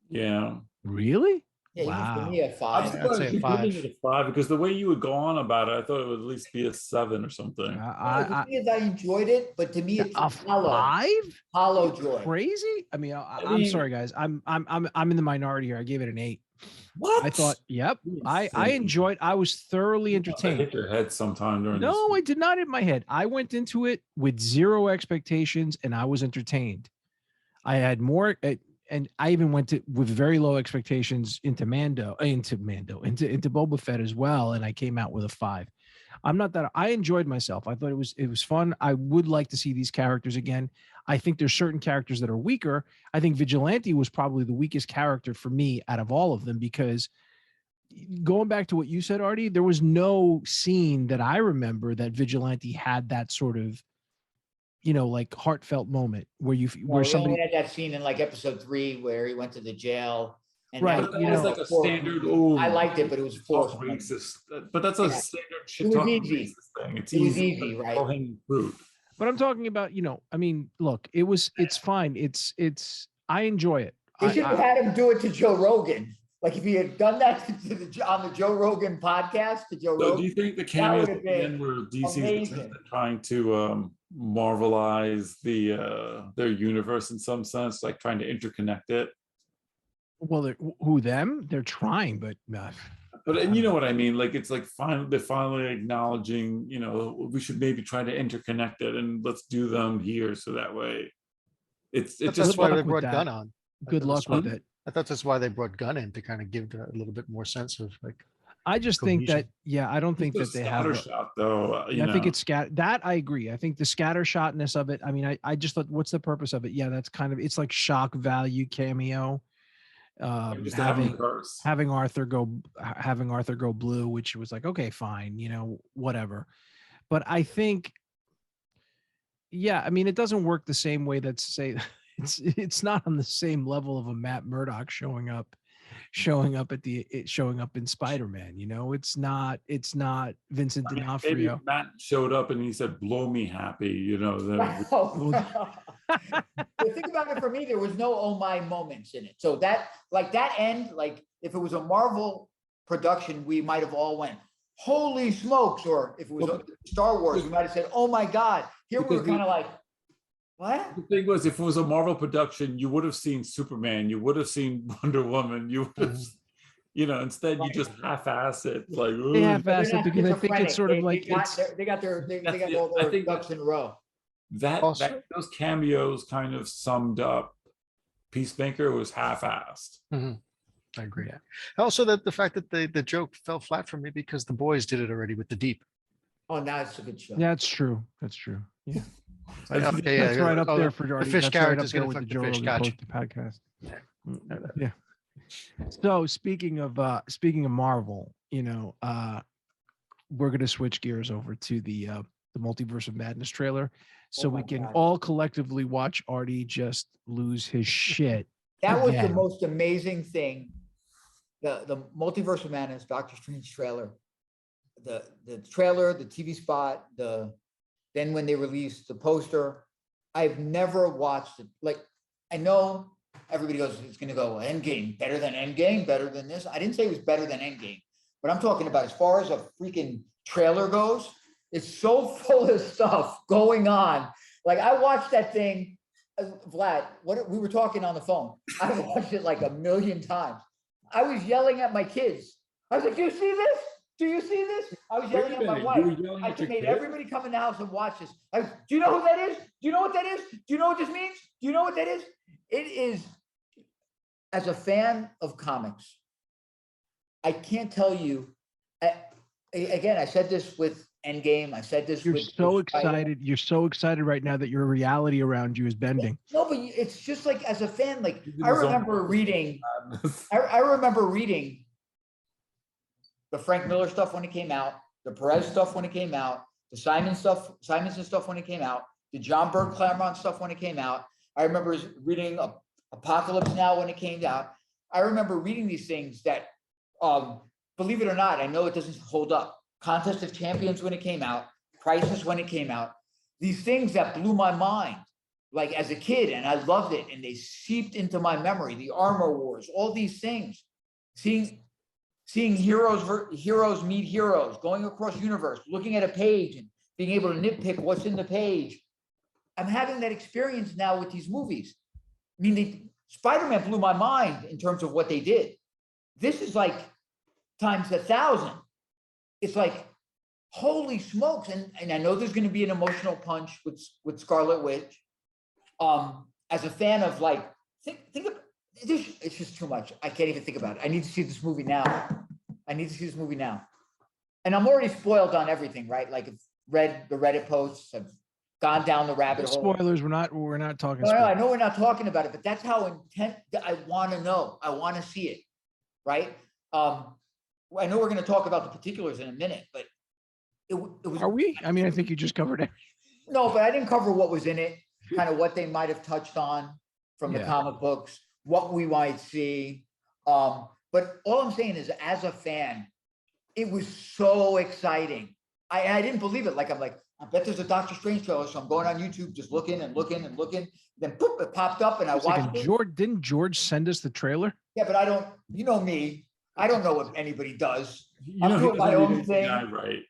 Yeah. Really? Yeah, wow. You can give me a 5. I'd say a 5. 5 because the way you would go on about it, I thought it would at least be a 7 or something. I enjoyed it, but to me, it's a hollow. 5? Hollow joy. Crazy? I mean, I'm sorry, guys. I'm in the minority here. I gave it an 8. What? I thought, yep. I enjoyed. I was thoroughly entertained. Hit your head sometime during. No, I did not hit my head. I went into it with 0 expectations, and I was entertained. I had more, and I even went with very low expectations into Boba Fett as well, and I came out with a 5. I enjoyed myself. I thought it was fun. I would like to see these characters again. I think there's certain characters that are weaker. I think Vigilante was probably the weakest character for me out of all of them, because going back to what you said, Artie, there was no scene that I remember that Vigilante had that sort of, like heartfelt moment where somebody had that scene in like episode 3 where he went to the jail. And right, it was like a standard. I liked it, but it was forced. Racist, but that's a standard shit. It was easy. Thing. It's easy, right? Fruit. But I'm talking about, I mean, look, it's fine. It's I enjoy it. They should have had him do it to Joe Rogan. Like if he had done that on the Joe Rogan podcast to Joe Rogan. Do you think the cameos at the end were DC's trying to Marvelize their universe in some sense, like trying to interconnect it? Well, they're trying, but not. But you know what I mean? Like it's like they're finally acknowledging, we should maybe try to interconnect it, and let's do them here so that way. That's why they brought Gunn on. Good luck with it. I thought that's why they brought Gunn in, to kind of give a little bit more sense of like. I just think that, I don't think that they have. Shot, though, I think it's scat. That I agree. I think the scattershotness of it. I mean, I just thought, what's the purpose of it? Yeah, that's kind of, it's like shock value cameo. Just having Arthur go blue, which was like, okay, fine, whatever. But I think, I mean, it doesn't work the same way that it's not on the same level of a Matt Murdock showing up in Spider-Man. It's not Vincent D'Onofrio. Matt showed up and he said, "Blow me happy," The thing about it, for me, there was no oh my moments in it. So that end, like if it was a Marvel production, we might have all went, holy smokes. Or if it was Star Wars, we might have said, oh my God. Here we were kind of like, what? The thing was, if it was a Marvel production, you would have seen Superman, you would have seen Wonder Woman, you would have, instead you just half-ass it. Like, they half-ass it because I think it's sort of like they got all their ducks in a row. Those cameos kind of summed up Peacemaker. Was half-assed. Mm-hmm. I agree. Yeah. Also, that the fact that the joke fell flat for me because the boys did it already with the Deep. Oh, now it's a good show. Yeah, that's true. Yeah. That's right up there for Artie. The fish character is going going to to the fish. Gotcha. Podcast. Yeah. So speaking of Marvel, we're going to switch gears over to the the Multiverse of Madness trailer, so Oh my we can God. all collectively watch Artie just lose his shit. That was the again. most amazing thing. The Multiverse of Madness, Doctor Strange trailer, the trailer, the TV spot, then when they released the poster, I've never watched it. Like, I know everybody goes, it's going to go Endgame, better than Endgame, better than this. I didn't say it was better than Endgame, but I'm talking about as far as a freaking trailer goes, it's so full of stuff going on. Like, I watched that thing, Vlad, we were talking on the phone. I watched it like 1,000,000 times. I was yelling at my kids. I was like, do you see this? Do you see this? I was yelling at my wife. I made everybody come in the house and watch this. Do you know who that is? Do you know what that is? Do you know what this means? Do you know what that is? It is, as a fan of comics, I can't tell you, again, I said this with Endgame. I said this You're with so excited. You're so excited right now that your reality around you is bending. No, but it's just like, as a fan, like, I remember reading the Frank Miller stuff when it came out, the Perez stuff when it came out, the Simonson stuff when it came out, the John Byrne Claremont stuff when it came out. I remember reading Apocalypse Now when it came out. I remember reading these things that, believe it or not, I know it doesn't hold up. Contest of Champions when it came out, Crisis when it came out. These things that blew my mind, like, as a kid, and I loved it, and they seeped into my memory. The Armor Wars, all these things, seeing heroes meet heroes, going across universe, looking at a page and being able to nitpick what's in the page. I'm having that experience now with these movies. I mean, Spider-Man blew my mind in terms of what they did. This is like times 1,000. It's like, holy smokes. And I know there's going to be an emotional punch with Scarlet Witch. As a fan of, like, think of this, it's just too much. I can't even think about it. I need to see this movie now. And I'm already spoiled on everything, right? Like, I've read the Reddit posts, I've gone down the rabbit hole. Spoilers, we're not talking No, I know we're not talking about it, but that's how intent I want to know. I want to see it, right? I know we're going to talk about the particulars in a minute, but it was. Are we? I mean, I think you just covered it. No, but I didn't cover what was in it, kind of what they might have touched on from the comic books, what we might see. But all I'm saying is, as a fan, it was so exciting. I didn't believe it. Like, I'm like, I bet there's a Doctor Strange trailer, so I'm going on YouTube, just looking and looking and looking. Then boop, it popped up, and I watched it. Didn't George send us the trailer? Yeah, but I don't. You know me. I don't know what anybody does. I'm doing my own thing. Right.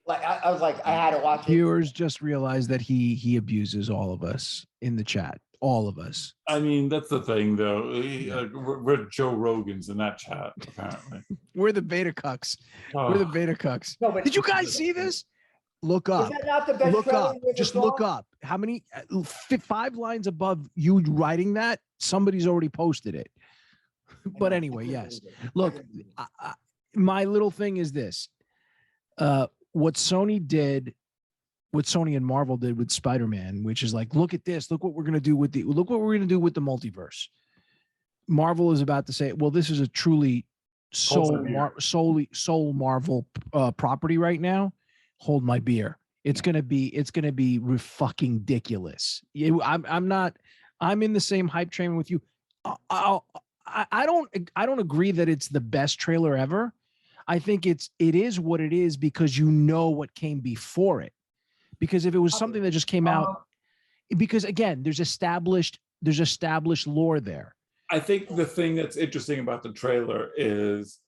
Like, I was like, I had to watch it. Viewers just realized that he abuses all of us in the chat. All of us. I mean, that's the thing, though. We're Joe Rogans in that chat, apparently. We're the beta cucks. We're the beta cucks. No, but did you guys see this? Look up. Is that not the best look up. Just saw? Look up. How many? 5 lines above you writing that, somebody's already posted it. But anyway, yes. Look, my little thing is this. What Sony and Marvel did with Spider-Man, which is like, look at this, look what we're going to do with the multiverse. Marvel is about to say, well, this is a truly solely Marvel property right now. Hold my beer. It's going to be fucking ridiculous. I'm in the same hype train with you. I don't agree that it's the best trailer ever. I think it is what it is because you know what came before it. Because if it was something that just came out, because again, there's established lore there. I think the thing that's interesting about the trailer is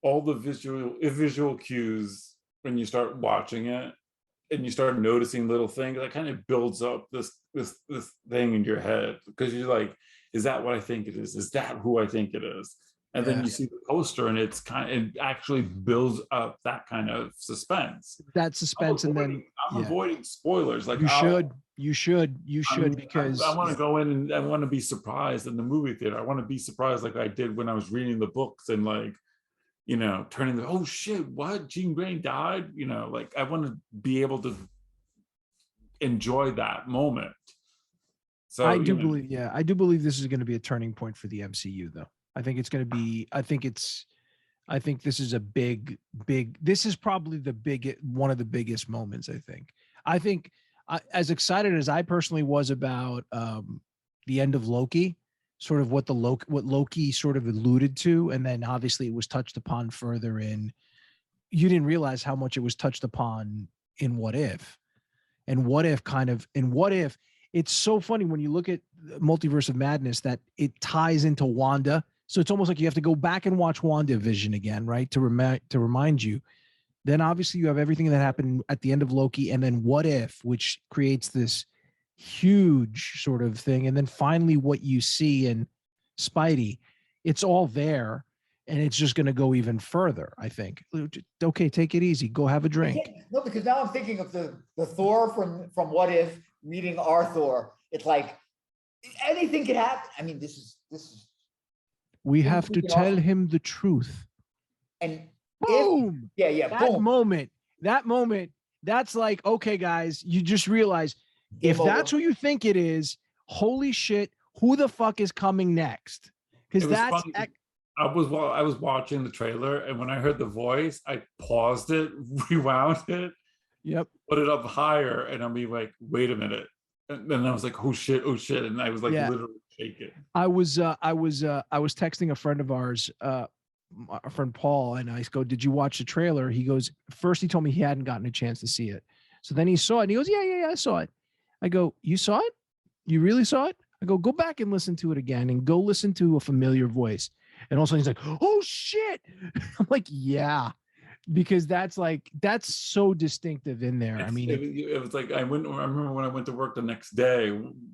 all the visual cues when you start watching it and you start noticing little things that kind of builds up this thing in your head, because you're like, is that what I think it is? Is that who I think it is? And then you see the poster and it actually builds up that kind of suspense. That suspense. I'm avoiding spoilers. Like, you should because I want to go in and I want to be surprised in the movie theater. I want to be surprised like I did when I was reading the books and like, turning the, oh shit, what? Jean Grey died? Like I want to be able to enjoy that moment. So I do believe this is going to be a turning point for the MCU though. I think it's going to be, I think this is a big. This is probably one of the biggest moments. I think as excited as I personally was about the end of Loki, sort of what Loki sort of alluded to, and then obviously it was touched upon further in. You didn't realize how much it was touched upon in What If, and What If it's so funny when you look at Multiverse of Madness that it ties into Wanda. So it's almost like you have to go back and watch WandaVision again, right? To remind you. Then obviously you have everything that happened at the end of Loki, and then What If, which creates this huge sort of thing. And then finally what you see in Spidey, it's all there, and it's just going to go even further, I think. Okay, take it easy. Go have a drink. No, because now I'm thinking of the Thor from What If meeting our Thor. It's like anything could happen. I mean, this is. We have to tell him the truth. And boom. Boom. That moment, that's like, okay, guys, you just realize if that's who you think it is, holy shit, who the fuck is coming next? Because that's funny. I was watching the trailer, and when I heard the voice, I paused it, rewound it, put it up higher, and I'm being like, wait a minute. And then I was like, oh shit, and I was like literally shaking. I was texting a friend of ours, our friend Paul, and I go, did you watch the trailer? He goes, first he told me he hadn't gotten a chance to see it. So then he saw it, and he goes, yeah, I saw it. I go, you saw it? You really saw it? I go back and listen to it again, and go listen to a familiar voice. And also he's like, oh shit. I'm like, yeah, because that's so distinctive in there. I mean, it was like, I remember when I went to work the next day,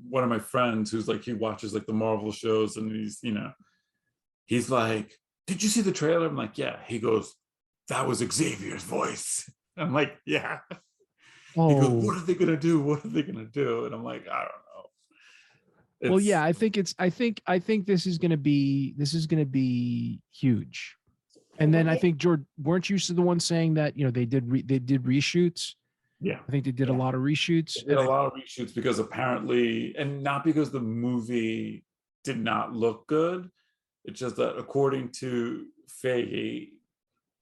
one of my friends who's like, he watches like the Marvel shows, and he's like, did you see the trailer? I'm like, yeah. He goes, that was Xavier's voice. I'm like, yeah. Oh. He goes, what are they gonna do? What are they gonna do? And I'm like, I don't know. Well, yeah, I think this is gonna be huge. And then I think, George, weren't you the one saying that they did reshoots? Yeah, I think they did a lot of reshoots. They did a lot of reshoots because apparently, and not because the movie did not look good. It's just that according to Feige,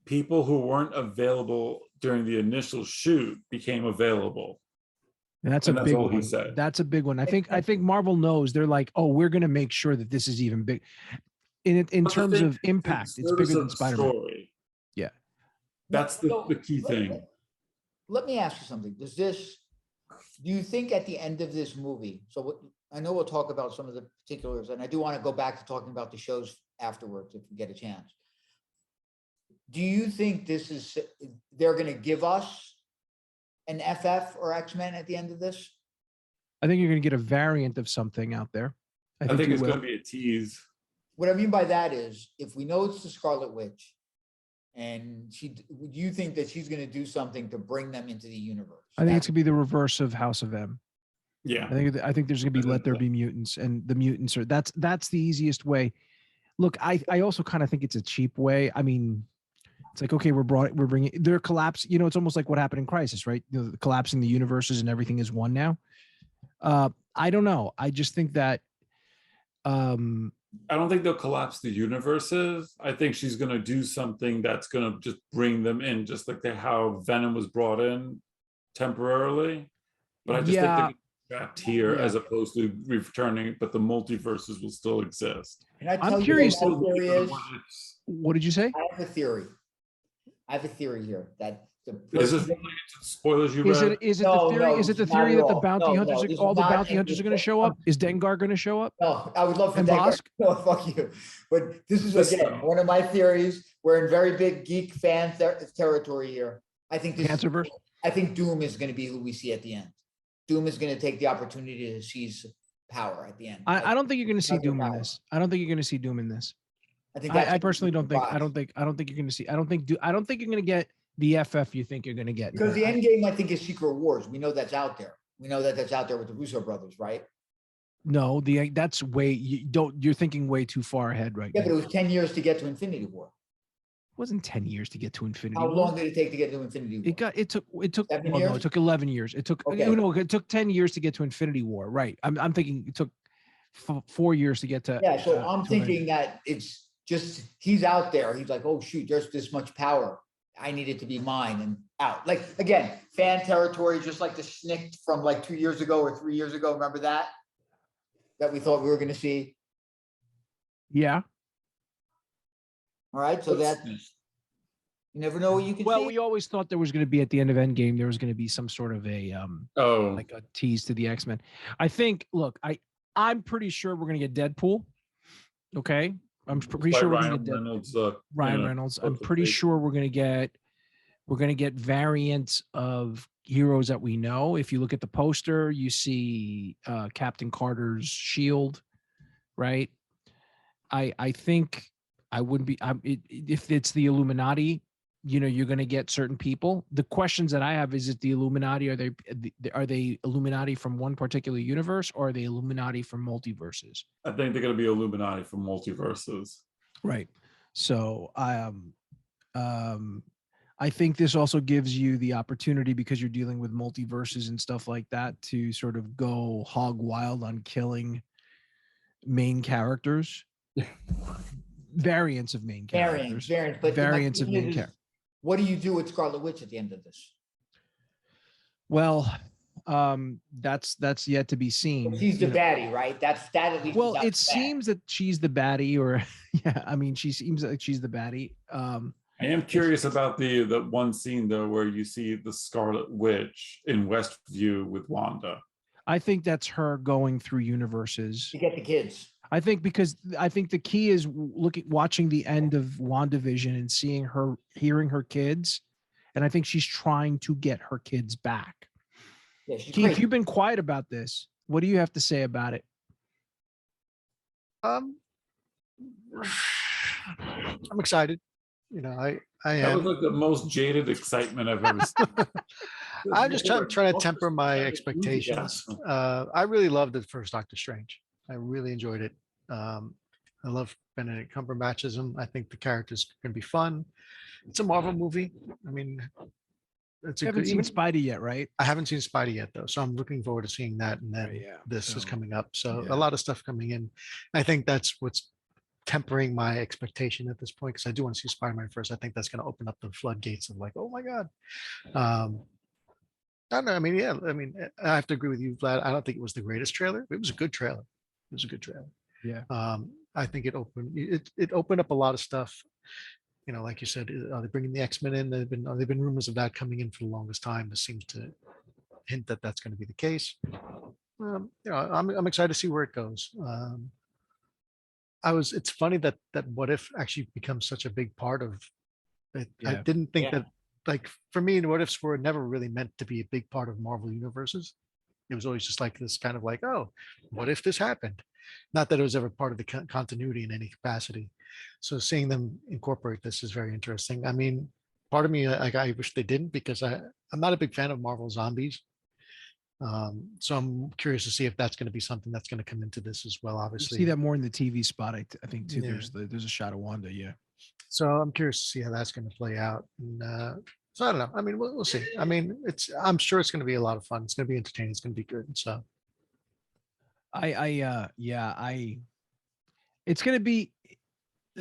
people who weren't available during the initial shoot became available. And that's a big one. That's a big one. I think Marvel knows. They're like, oh, we're going to make sure that this is even big. In terms of impact, it's bigger than Spider-Man. Story. Yeah. That's the key thing. Let me ask you something. Do you think at the end of this movie, so I know we'll talk about some of the particulars, and I do want to go back to talking about the shows afterwards if we get a chance. Do you think they're going to give us an FF or X-Men at the end of this? I think you're going to get a variant of something out there. I think it's going to be a tease. What I mean by that is, if we know it's the Scarlet Witch, and do you think that she's going to do something to bring them into the universe? I think it's going to be the reverse of House of M. Yeah. I think there's going to be Let There Be Mutants, and the mutants are that's the easiest way. Look, I also kind of think it's a cheap way. I mean, it's like, okay, they're collapse. It's almost like what happened in Crisis, right? Collapsing the universes and everything is one now. I don't know. I just think that. I don't think they'll collapse the universes. I think she's going to do something that's going to just bring them in, just like how Venom was brought in temporarily. But I just think they're trapped here as opposed to returning, but the multiverses will still exist. I'm curious. What did you say? I have a theory here that is this spoilers you read? Is it the theory that the bounty hunters, all the bounty hunters are going to show up? Is Dengar going to show up? No, I would love for Dengar. No, fuck you. But this is again one of my theories. We're in very big geek fan territory here. I think Cancerverse. I think Doom is going to be who we see at the end. Doom is going to take the opportunity to seize power at the end. I don't think you're going to see Doom in this. I don't think you're going to see Doom in this. I personally don't think. I don't think you're going to see. I don't think you're going to get the FF you think you're going to get. Because the end game, I think, is Secret Wars. We know that's out there. We know that that's out there with the Russo brothers, right? No, that's way you're thinking way too far ahead right now. Yeah, but it was 10 years to get to Infinity War. It wasn't 10 years to get to Infinity War. How long did it take to get to Infinity War? It took 7 years? No, it took 11 years. It took it took 10 years to get to Infinity War. Right. I'm thinking it took 4 years to get to. Yeah, so I'm thinking that it's he's out there. He's like, oh shoot, there's this much power. I need it to be mine and out. Like, again, fan territory, just like the Schnick from like 2 years ago or 3 years ago. Remember that? That we thought we were going to see. Yeah. All right. So that you never know what you can see. Well, we always thought there was going to be at the end of Endgame, there was going to be some sort of a like a tease to the X-Men. I think, look, I'm pretty sure we're going to get Deadpool. Okay. I'm pretty sure we're going to get Reynolds, Ryan Reynolds. I'm pretty sure we're going to get variants of heroes that we know. If you look at the poster, you see Captain Carter's shield, right? I think I wouldn't be if it's the Illuminati, you know, you're going to get certain people. The questions that I have is it the Illuminati? Are they Illuminati from one particular universe, or are they Illuminati from multiverses? I think they're going to be Illuminati from multiverses. Right. So I think this also gives you the opportunity, because you're dealing with multiverses and stuff like that, to sort of go hog wild on killing main characters. Variants of main characters. Variants of main characters. What do you do with Scarlet Witch at the end of this? Well, that's yet to be seen. She's the baddie, right? That at least. Well, it seems that she's the baddie, or yeah, I mean, she seems like she's the baddie. I am curious about the one scene though where you see the Scarlet Witch in Westview with Wanda. I think that's her going through universes to get the kids. I think because I think the key is watching the end of WandaVision and seeing her, hearing her kids, and I think she's trying to get her kids back. Yeah, Keith, you've been quiet about this. What do you have to say about it? I'm excited. You know, I that am. was like the most jaded excitement I've ever seen. I'm just trying to temper my expectations. I really loved the first Doctor Strange. I really enjoyed it. I love Benedict Cumberbatch as him. I think the character's going to be fun. It's a Marvel movie. I mean, it's a You haven't seen Spidey yet, right? I haven't seen Spidey yet, though, so I'm looking forward to seeing that. And then this is coming up, so a lot of stuff coming in. I think that's what's tempering my expectation at this point, because I do want to see Spider-Man first. I think that's going to open up the floodgates of like, oh my god. I don't know. I mean, yeah. I mean, I have to agree with you, Vlad. I don't think it was the greatest trailer. It was a good trailer. It was a good trailer. Yeah. I think it opened up a lot of stuff. You know, like you said, are they bringing the X-Men in? They've been rumors of that coming in for the longest time. This seems to hint that that's going to be the case. You know, I'm excited to see where it goes. It's funny that What If actually becomes such a big part of it. Yeah. I didn't think that, like, for me, What Ifs were never really meant to be a big part of Marvel universes. It was always just like this kind of like, oh, what if this happened? Not that it was ever part of the continuity in any capacity. So seeing them incorporate this is very interesting. I mean, part of me, like, I wish they didn't, because I'm not a big fan of Marvel zombies. So I'm curious to see if that's going to be something that's going to come into this as well. Obviously, you see that more in the TV spot. I think too. Yeah. There's a shot of Wanda. Yeah. So I'm curious to see how that's going to play out. And, so I don't know. I mean, we'll see. I mean, I'm sure it's going to be a lot of fun. It's going to be entertaining. It's going to be good. So, it's going to be.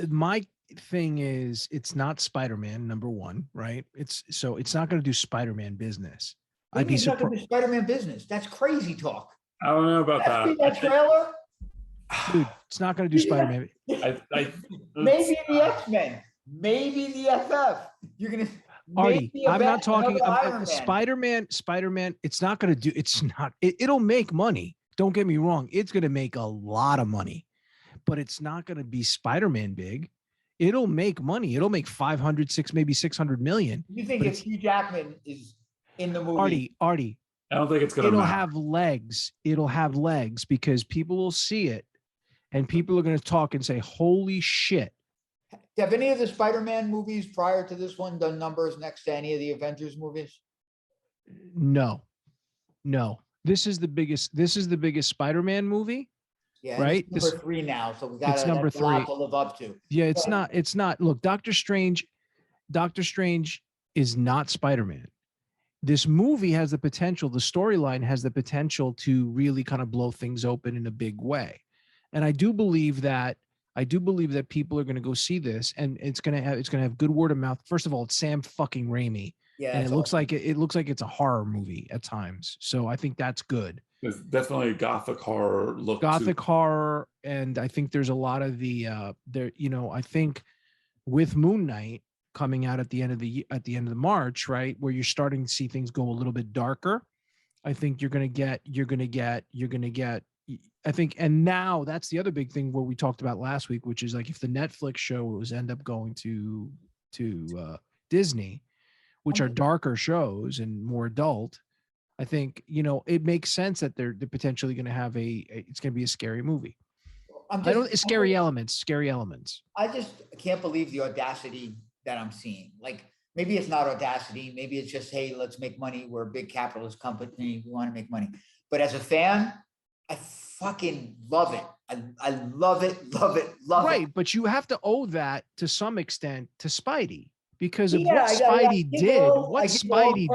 My thing is, it's not Spider-Man, number one, right? It's not going to do Spider-Man business. I'd be surprised. Not going to do Spider-Man business. That's crazy talk. I don't know about that. That trailer. Dude, it's not going to do Spider-Man. Maybe the X-Men. Maybe the FF. You're going to. Artie, I'm not talking Spider-Man. It's not going to do. It's not. It'll make money. Don't get me wrong. It's going to make a lot of money, but it's not going to be Spider-Man big. It'll make money. It'll make 500, maybe 600 million. You think if Hugh Jackman is in the movie? Artie. I don't think it's going to. It'll have legs. It'll have legs because people will see it, and people are going to talk and say, "Holy shit." Have any of the Spider-Man movies prior to this one done numbers next to any of the Avengers movies? No. This is the biggest Spider-Man movie. Yeah, right. It's number 3 now, so we got it's number 3 to live up to. Yeah, it's not. Look, Doctor Strange is not Spider-Man. This movie has the potential. The storyline has the potential to really kind of blow things open in a big way, and I do believe that I do believe that people are going to go see this, and it's going to have good word of mouth. First of all, it's Sam fucking Raimi, Yeah, and it's it looks awesome. like it's a horror movie at times. So I think that's good. There's definitely a gothic horror look to Gothic horror, and I think there's a lot of the there. I think with Moon Knight coming out at the end of the March, right, where you're starting to see things go a little bit darker. I think you're gonna get. I think, and now that's the other big thing where we talked about last week, which is like if the Netflix shows end up going to Disney, which are darker shows and more adult, I think it makes sense that they're potentially going to have it's going to be a scary movie. Scary elements. I just can't believe the audacity that I'm seeing. Like, maybe it's not audacity. Maybe it's just, hey, let's make money. We're a big capitalist company. We want to make money. But as a fan, I fucking love it. I love it. Right, but you have to owe that to some extent to Spidey because of what Spidey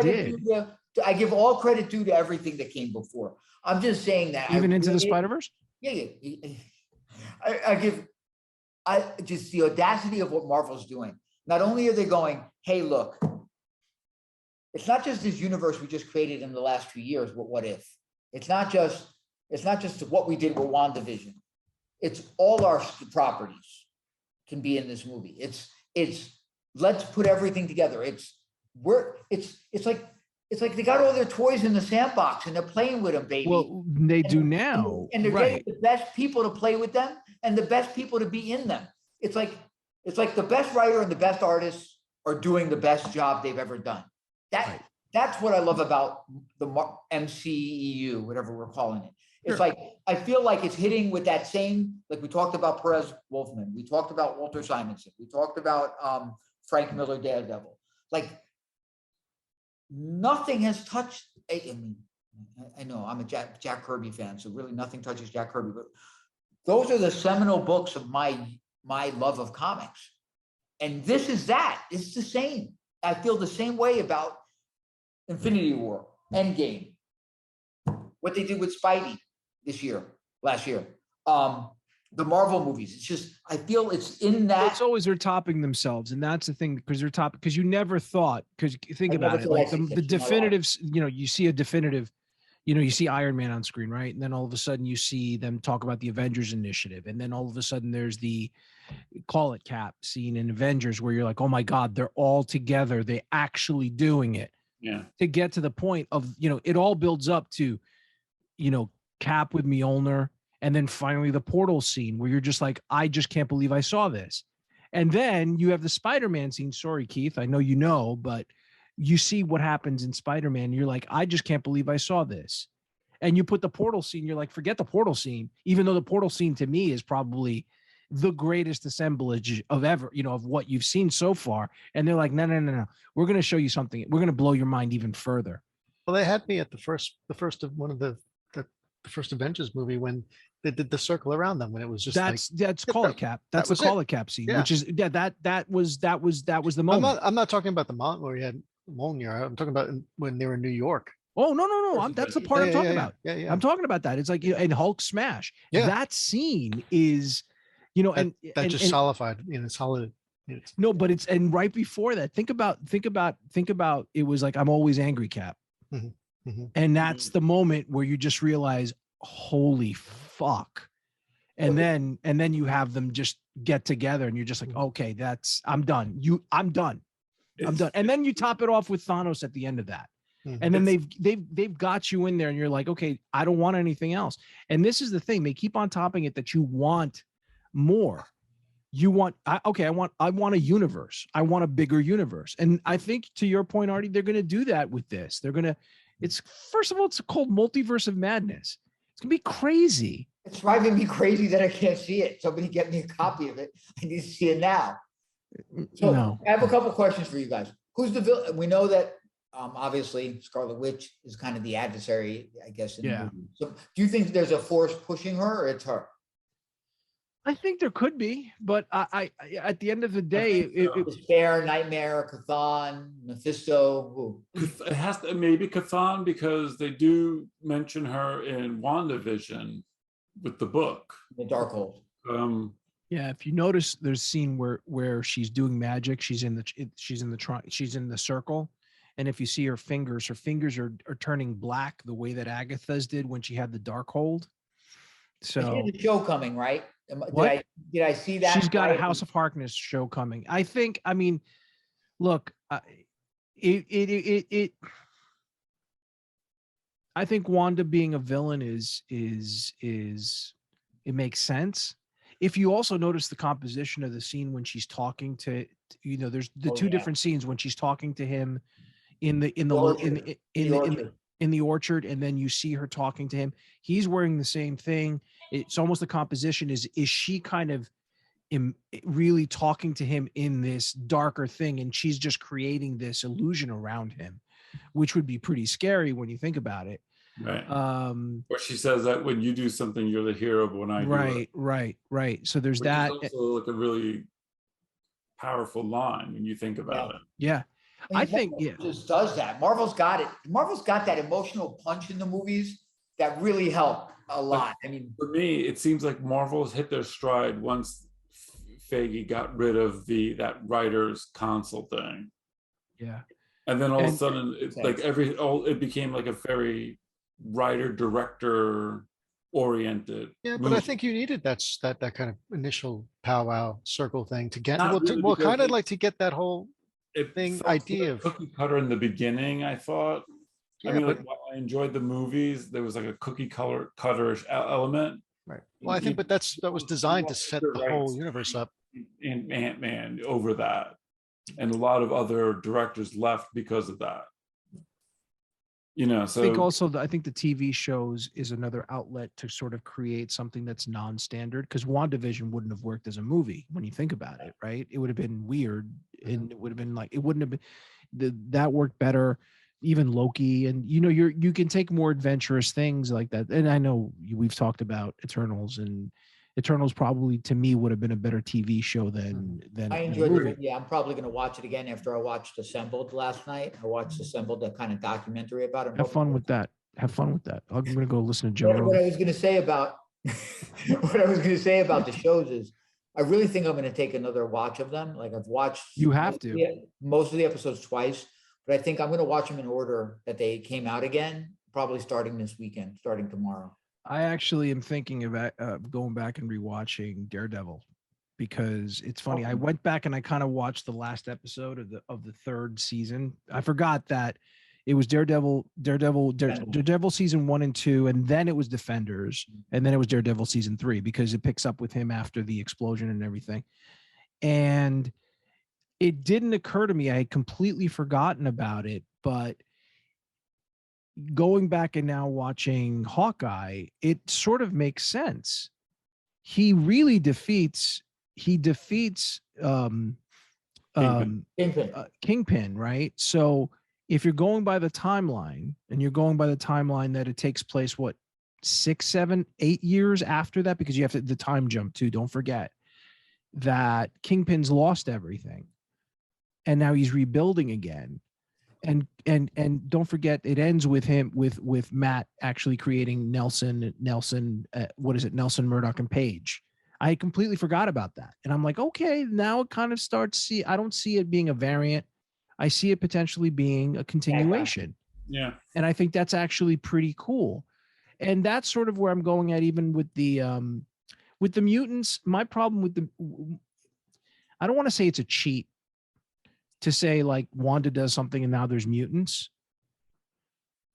did. I give all credit due to everything that came before. I'm just saying that. Even into the Spider-Verse? Yeah. I just the audacity of what Marvel's doing. Not only are they going, hey, look, it's not just this universe we just created in the last few years, but what if? It's not just what we did with WandaVision. It's all our properties can be in this movie. It's let's put everything together. It's like they got all their toys in the sandbox and they're playing with them, baby. Well, they do now. And they're getting the best people to play with them and the best people to be in them. It's like the best writer and the best artists are doing the best job they've ever done. That's what I love about the MCEU, whatever we're calling it. It's like, I feel like it's hitting with that same, like we talked about Perez Wolfman, we talked about Walter Simonson, we talked about Frank Miller Daredevil. Like, nothing has touched. I know I'm a Jack Kirby fan, so really nothing touches Jack Kirby. But those are the seminal books of my love of comics, and this is that. It's the same. I feel the same way about Infinity War, Endgame, what they did with Spidey last year. The Marvel movies. It's just, I feel it's in that. It's always they're topping themselves, and that's the thing, because you never thought, because think about it, like the definitives. You see a definitive. You see Iron Man on screen, right? And then all of a sudden you see them talk about the Avengers Initiative, and then all of a sudden there's the call it Cap scene in Avengers where you're like, oh my God, they're all together. They actually doing it. Yeah. To get to the point of it all builds up to, Cap with Mjolnir. And then finally the portal scene where you're just like, I just can't believe I saw this. And then you have the Spider-Man scene. Sorry, Keith, I know, but you see what happens in Spider-Man. You're like, I just can't believe I saw this. And you put the portal scene, you're like, forget the portal scene, even though the portal scene to me is probably the greatest assemblage of ever, of what you've seen so far. And they're like, no. We're going to show you something. We're going to blow your mind even further. Well, they had me at the first of one of the first Avengers movie when they did the circle around them, when it was just that's call it Cap. That's the call it Cap scene, which is that was the moment. I'm not talking about the moment where he had Mjolnir. I'm talking about when they were in New York. Oh no! That's the part I'm talking about. Yeah. I'm talking about that. It's like in Hulk smash. Yeah. That scene is, that just solidified. Solid. No, but it's right before that. Think about. It was like, I'm always angry, Cap. Mm-hmm. Mm-hmm. And that's the moment where you just realize, holy fuck. And then you have them just get together and you're just like, okay, I'm done. I'm done. And then you top it off with Thanos at the end of that. Mm-hmm. And then they've got you in there and you're like, okay, I don't want anything else. And this is the thing. They keep on topping it that you want more. You want, I want a universe. I want a bigger universe. And I think, to your point, Artie, they're going to do that with this. It's first of all, it's called Multiverse of Madness. It's gonna be crazy. It's driving me crazy that I can't see it. Somebody get me a copy of it. I need to see it now. So no. I have a couple questions for you guys. Who's the villain? We know that obviously Scarlet Witch is kind of the adversary, I guess. The movie. So do you think there's a force pushing her, or it's her? I think there could be, but I at the end of the day, Despair, Nightmare, Chthon, Mephisto. Who? It has to maybe Chthon, because they do mention her in WandaVision with the book, The Darkhold. Yeah, if you notice, there's a scene where she's doing magic. She's in the circle, and if you see her fingers are turning black the way that Agatha's did when she had the dark hold. She So has a show coming, right? what? Did I see that? She's got a right? House of Harkness show coming. I think. I mean, look, it. I think Wanda being a villain is it makes sense. If you also notice the composition of the scene when she's talking to, there's the two different scenes when she's talking to him in the orchard, and then you see her talking to him. He's wearing the same thing. It's almost the composition is she kind of really talking to him in this darker thing, and she's just creating this illusion around him, which would be pretty scary when you think about it. Right. Where she says that when you do something, you're the hero, but when I do it. Right. So there's which that. Is also like a really powerful line when you think about it. Yeah. I think just does that. Marvel's got it. Marvel's got that emotional punch in the movies that really help a lot. I mean, for me, it seems like Marvel's hit their stride once Feige got rid of that writer's console thing. Yeah. And then all of a sudden, it's like it became like a very writer director oriented. Yeah, but I think you needed that kind of initial powwow circle thing to get to get that whole idea of cookie cutter in the beginning. I thought. Yeah, I mean, like while I enjoyed the movies, there was like a cookie cutterish element. Right. Well, I think, but that was designed to set the whole universe up. And Ant-Man over that, and a lot of other directors left because of that. So I think the TV shows is another outlet to sort of create something that's non-standard, because WandaVision wouldn't have worked as a movie when you think about it, right? It would have been weird, and it would have been like, it wouldn't have been that worked better. Even Loki, and you can take more adventurous things like that. And I know we've talked about Eternals, and Eternals probably to me would have been a better TV show than I enjoyed it. Yeah, I'm probably going to watch it again after I watched Assembled last night. I watched Assembled, that kind of documentary about it. Have fun with that. I'm going to go listen to Joe Rogan. What I was going to say about the shows is, I really think I'm going to take another watch of them. Like I've watched. You have to. Most of the episodes twice, but I think I'm going to watch them in order that they came out again. Probably starting this weekend, starting tomorrow. I actually am thinking about going back and rewatching Daredevil, because it's funny. I went back and I kind of watched the last episode of the third season. I forgot that it was Daredevil season 1 and 2, and then it was Defenders, and then it was Daredevil season 3, because it picks up with him after the explosion and everything. And it didn't occur to me. I had completely forgotten about it, but going back and now watching Hawkeye, it sort of makes sense. He really defeats Kingpin, right? So if you're going by the timeline, and you're going by the timeline that it takes place, 6, 7, 8 years after that, because you have the time jump too. Don't forget that Kingpin's lost everything, and now he's rebuilding again. And don't forget, it ends with him with Matt actually creating Nelson, Nelson, Murdoch, and Page. I completely forgot about that, and I'm like, okay, now it kind of starts. I don't see it being a variant. I see it potentially being a continuation. Yeah, and I think that's actually pretty cool, and that's sort of where I'm going at, even with the mutants. My problem with I don't want to say it's a cheat to say like Wanda does something and now there's mutants.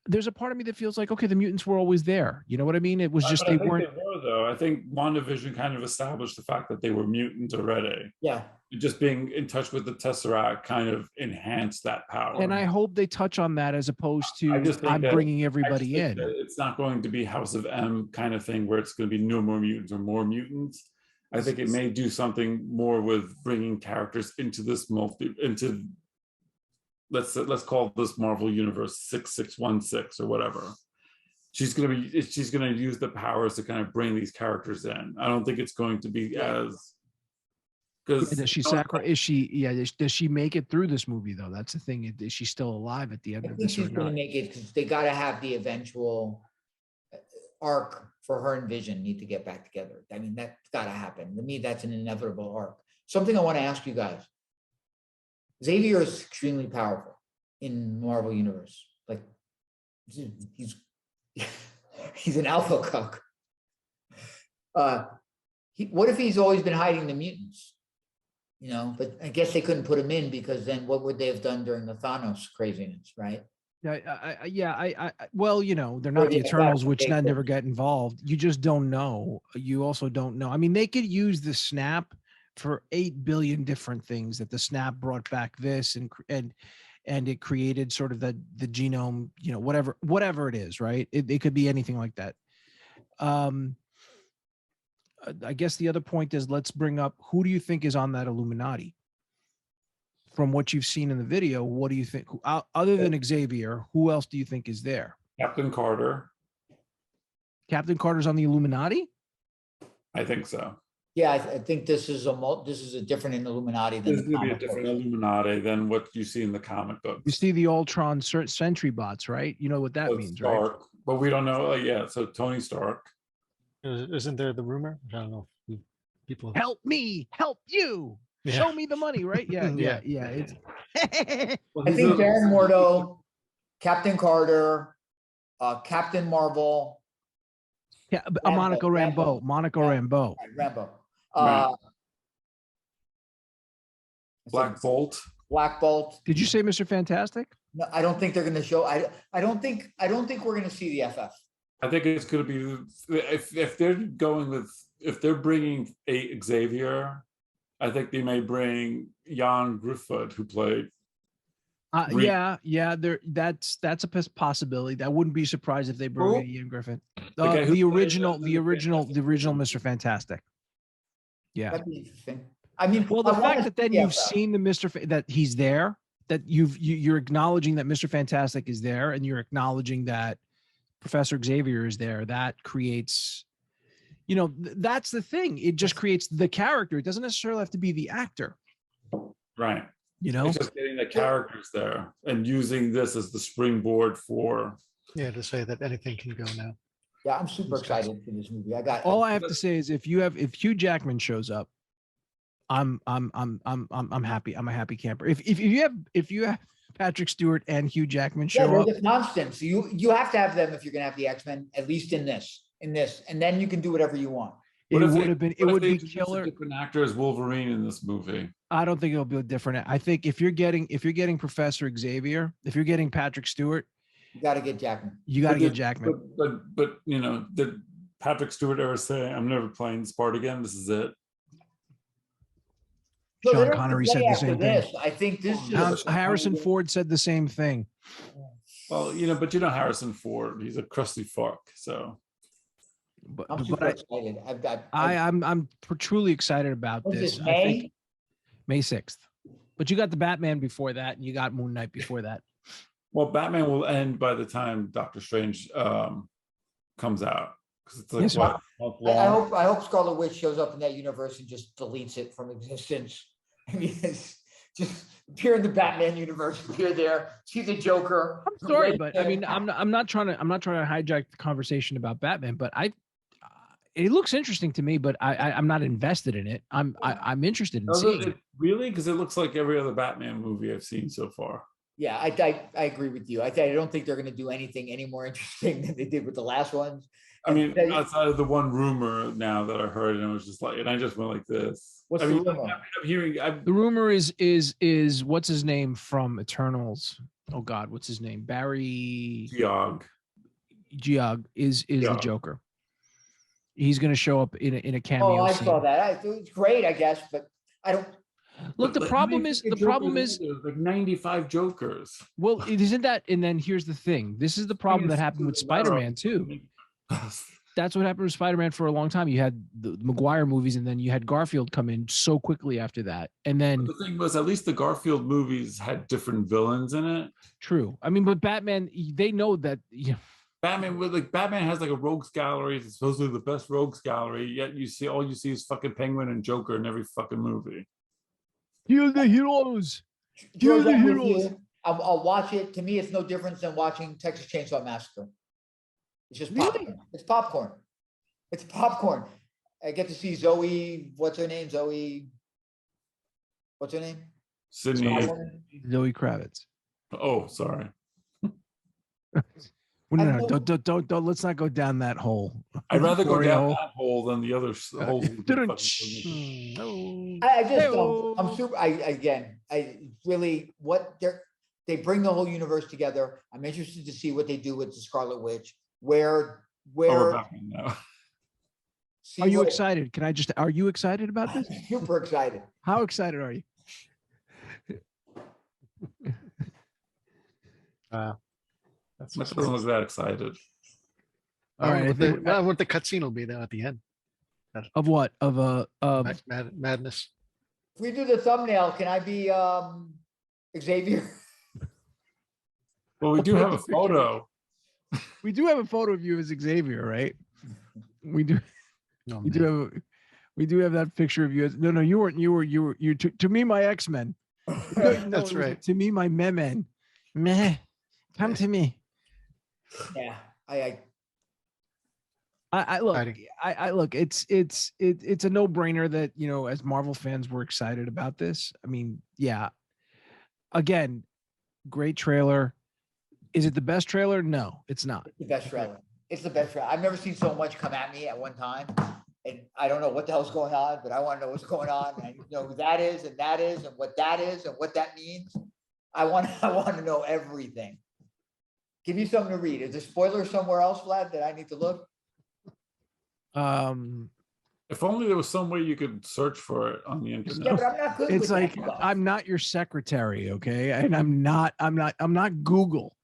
There's a part of me that feels like, okay, the mutants were always there. You know what I mean? It was just they weren't. They were, though. I think WandaVision kind of established the fact that they were mutants already. Yeah. Just being in touch with the Tesseract kind of enhanced that power. And I hope they touch on that, as opposed to I'm bringing everybody in. It's not going to be House of M kind of thing where it's going to be no more mutants or more mutants. I think it may do something more with bringing characters into this let's call this Marvel Universe 6616 or whatever. She's gonna use the powers to kind of bring these characters in. I don't think it's going to be as because does she make it through this movie though? That's the thing. Is she still alive at the end of this? She's gonna make it, because they got to have the eventual. arc for her and Vision need to get back together. I mean, that's got to happen. To me, that's an inevitable arc. Something I want to ask you guys. Xavier is extremely powerful in Marvel Universe. Like, he's he's an alpha cuck. What if he's always been hiding the mutants? You know, but I guess they couldn't put him in because then what would they have done during the Thanos craziness, right? Well, you know, they're not the Eternals, which never get involved. You just don't know. You also don't know. I mean, they could use the snap for 8 billion different things. That the snap brought back this and it created sort of the genome, you know, whatever it is, right? It could be anything like that. I guess the other point is, let's bring up, who do you think is on that Illuminati? From what you've seen in the video, what do you think? Other than Xavier, who else do you think is there? Captain Carter. Captain Carter's on the Illuminati? I think so. Yeah, I think this is a different Illuminati than This is going to be a different Illuminati than what you see in the comic books. You see the Ultron Sentry bots, right? You know what that means, Stark, right? but we don't know. Yeah, so Tony Stark. Isn't there the rumor? I don't know. People help me, help you. Yeah. Show me the money, right? Yeah. It's I think Baron Mordo, Captain Carter, Captain Marvel. Yeah, Monica Rambeau. Monica Rambeau. Rambeau. Black Bolt. Black Bolt. Did you say Mr. Fantastic? No, I don't think they're going to show. I don't think we're going to see the FF. I think it's going to be, if they're going with, if they're bringing a Xavier, I think they may bring Jan Griffith, who played. That's a possibility. I wouldn't be surprised if they bring Ian Griffin, the original Mr. Fantastic. Yeah, that'd be interesting. I mean, well, the fact that then you've seen the that he's there, that you're acknowledging that Mr. Fantastic is there, and you're acknowledging that Professor Xavier is there, that creates, you know, that's the thing. It just creates the character. It doesn't necessarily have to be the actor. Right. You know, it's just getting the characters there and using this as the springboard for. Yeah, to say that anything can go now. Yeah, I'm super excited for this movie. All I have to say is if Hugh Jackman shows up, I'm happy. I'm a happy camper. If you have Patrick Stewart and Hugh Jackman show up, they're the constants. You have to have them if you're gonna have the X-Men, at least in this, and then you can do whatever you want. It would be killer. Different actor as Wolverine in this movie. I don't think it'll be different. I think if you're getting Professor Xavier, if you're getting Patrick Stewart, you got to get Jackman. You got to get Jackman. But you know, did Patrick Stewart ever say, "I'm never playing this part again. This is it"? Sean Connery said the same thing. I think this is Harrison Ford said the same thing. Well, you know, but you know Harrison Ford, he's a crusty fuck. So, I'm super excited. I'm truly excited about this. I think May 6th. But you got the Batman before that, and you got Moon Knight before that. Well, Batman will end by the time Doctor Strange comes out. It's like, yes, what, I hope Scarlet Witch shows up in that universe and just deletes it from existence. I mean, it's just appear in the Batman universe, appear there, see the Joker. I'm sorry, but I mean, I'm not trying to hijack the conversation about Batman, but it looks interesting to me, but I'm not invested in it. I'm interested in seeing it. Really? Because it looks like every other Batman movie I've seen so far. Yeah, I agree with you. I don't think they're going to do anything any more interesting than they did with the last ones. I mean, outside of the one rumor now that I heard, and it was just like, and I just went like this. What's the rumor? I'm hearing the rumor is what's his name from Eternals? Oh God, what's his name? Barry Geog is the Joker. He's going to show up in a cameo. Oh, I scene. saw that. It's great, I guess, but I don't. Look, the problem is like 95 Jokers. Well, it isn't that, and then here's the thing. This is the problem that happened with Spider-Man too. That's what happened with Spider-Man for a long time. You had the Maguire movies, and then you had Garfield come in so quickly after that. And then the thing was, at least the Garfield movies had different villains in it. True. I mean, but Batman, they know that. Batman has like a rogues gallery. It's supposedly the best rogues gallery. Yet all you see is fucking Penguin and Joker in every fucking movie. Kill the heroes. Kill the heroes. I'll watch it. To me, it's no different than watching Texas Chainsaw Massacre. It's just Really? popcorn. It's popcorn. It's popcorn. I get to see Zoe. What's her name? What's her name? Sydney. Zoe Kravitz. Oh, sorry. Well, no, don't. Let's not go down that hole. I'd rather go down hole. that hole than the other holes. I just don't. I'm super. I really what they bring the whole universe together. I'm interested to see what they do with the Scarlet Witch. Where Are you excited? Are you excited about this? Super excited. How excited are you? Doesn't look that excited. All right. I what the cutscene will be though at the end. Of what? Of Madness. If we do the thumbnail, can I be Xavier? Well, we do have a photo. We do have a photo of you as Xavier, right? We do. Oh, we do have that picture of you as you weren't. You to me my X-Men. That's right. To me my men. Meh. Come to me. Yeah. I look, it's a no-brainer that, as Marvel fans, we're excited about this. I mean, yeah. Again, great trailer. Is it the best trailer? No, it's not. It's the best trailer. It's the best trailer. I've never seen so much come at me at one time. And I don't know what the hell's going on, but I want to know what's going on. And I know who that is and what that is and what that means. I want to know everything. Give me something to read. Is there spoilers somewhere else, Vlad, that I need to look? If only there was some way you could search for it on the internet. Yeah, but I'm not good It's with like that stuff. I'm not your secretary, okay? And I'm not Google.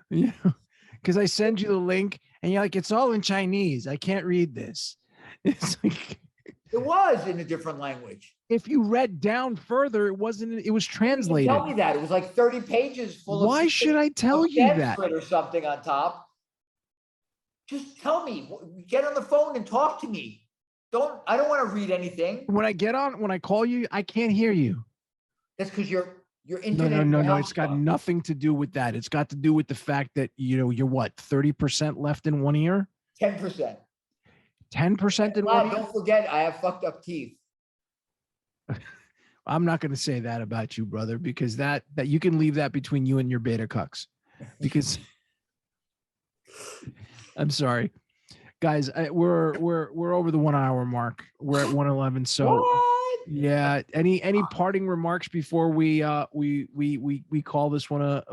Because I send you the link and you're like, it's all in Chinese. I can't read this. It's like It was in a different language. if you read down further, it wasn't. It was translated. Tell me that it was like 30 pages full of. Why should I tell you that? Or something on top. Just tell me. Get on the phone and talk to me. I don't want to read anything. When I call you, I can't hear you. That's because your internet. No. It's got nothing to do with that. It's got to do with the fact that you're what 30% left in one ear. 10%. 10% in one ear. Don't forget, I have fucked up teeth. I'm not going to say that about you, brother, because that you can leave that between you and your beta cucks. Because I'm sorry, guys, we're over the 1 hour mark. We're at 1:11. So what? Yeah. Any parting remarks before we call this one a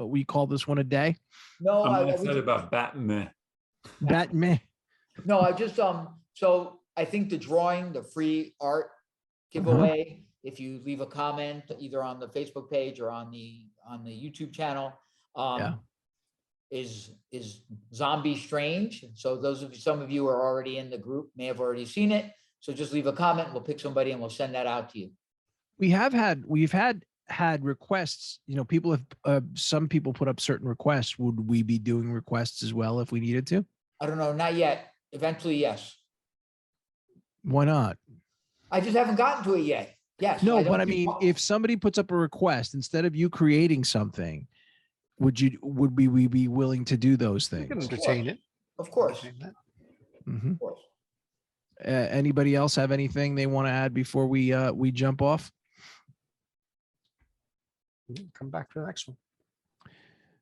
day? No, I'm excited about Batman. Batman. No, I just so I think the drawing, the free art giveaway, if you leave a comment either on the Facebook page or on the YouTube channel, is Zombie Strange. So some of you are already in the group, may have already seen it. So just leave a comment, we'll pick somebody and we'll send that out to you. We've had requests, people have some people put up certain requests. Would we be doing requests as well if we needed to? I don't know, not yet. Eventually, yes. Why not? I just haven't gotten to it yet. Yes. No, but I mean, if somebody puts up a request instead of you creating something, would we be willing to do those things? You can entertain it. Of course. Mm-hmm. Of course. Anybody else have anything they want to add before we jump off? Come back for the next one.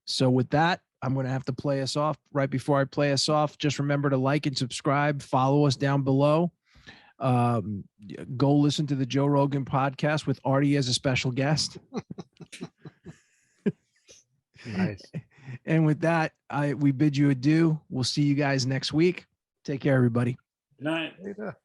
So with that, I'm going to have to play us off. Right before I play us off, just remember to like and subscribe. Follow us down below. Go listen to the Joe Rogan podcast with Artie as a special guest. Nice. And with that, we bid you adieu. We'll see you guys next week. Take care, everybody. Good night. Later.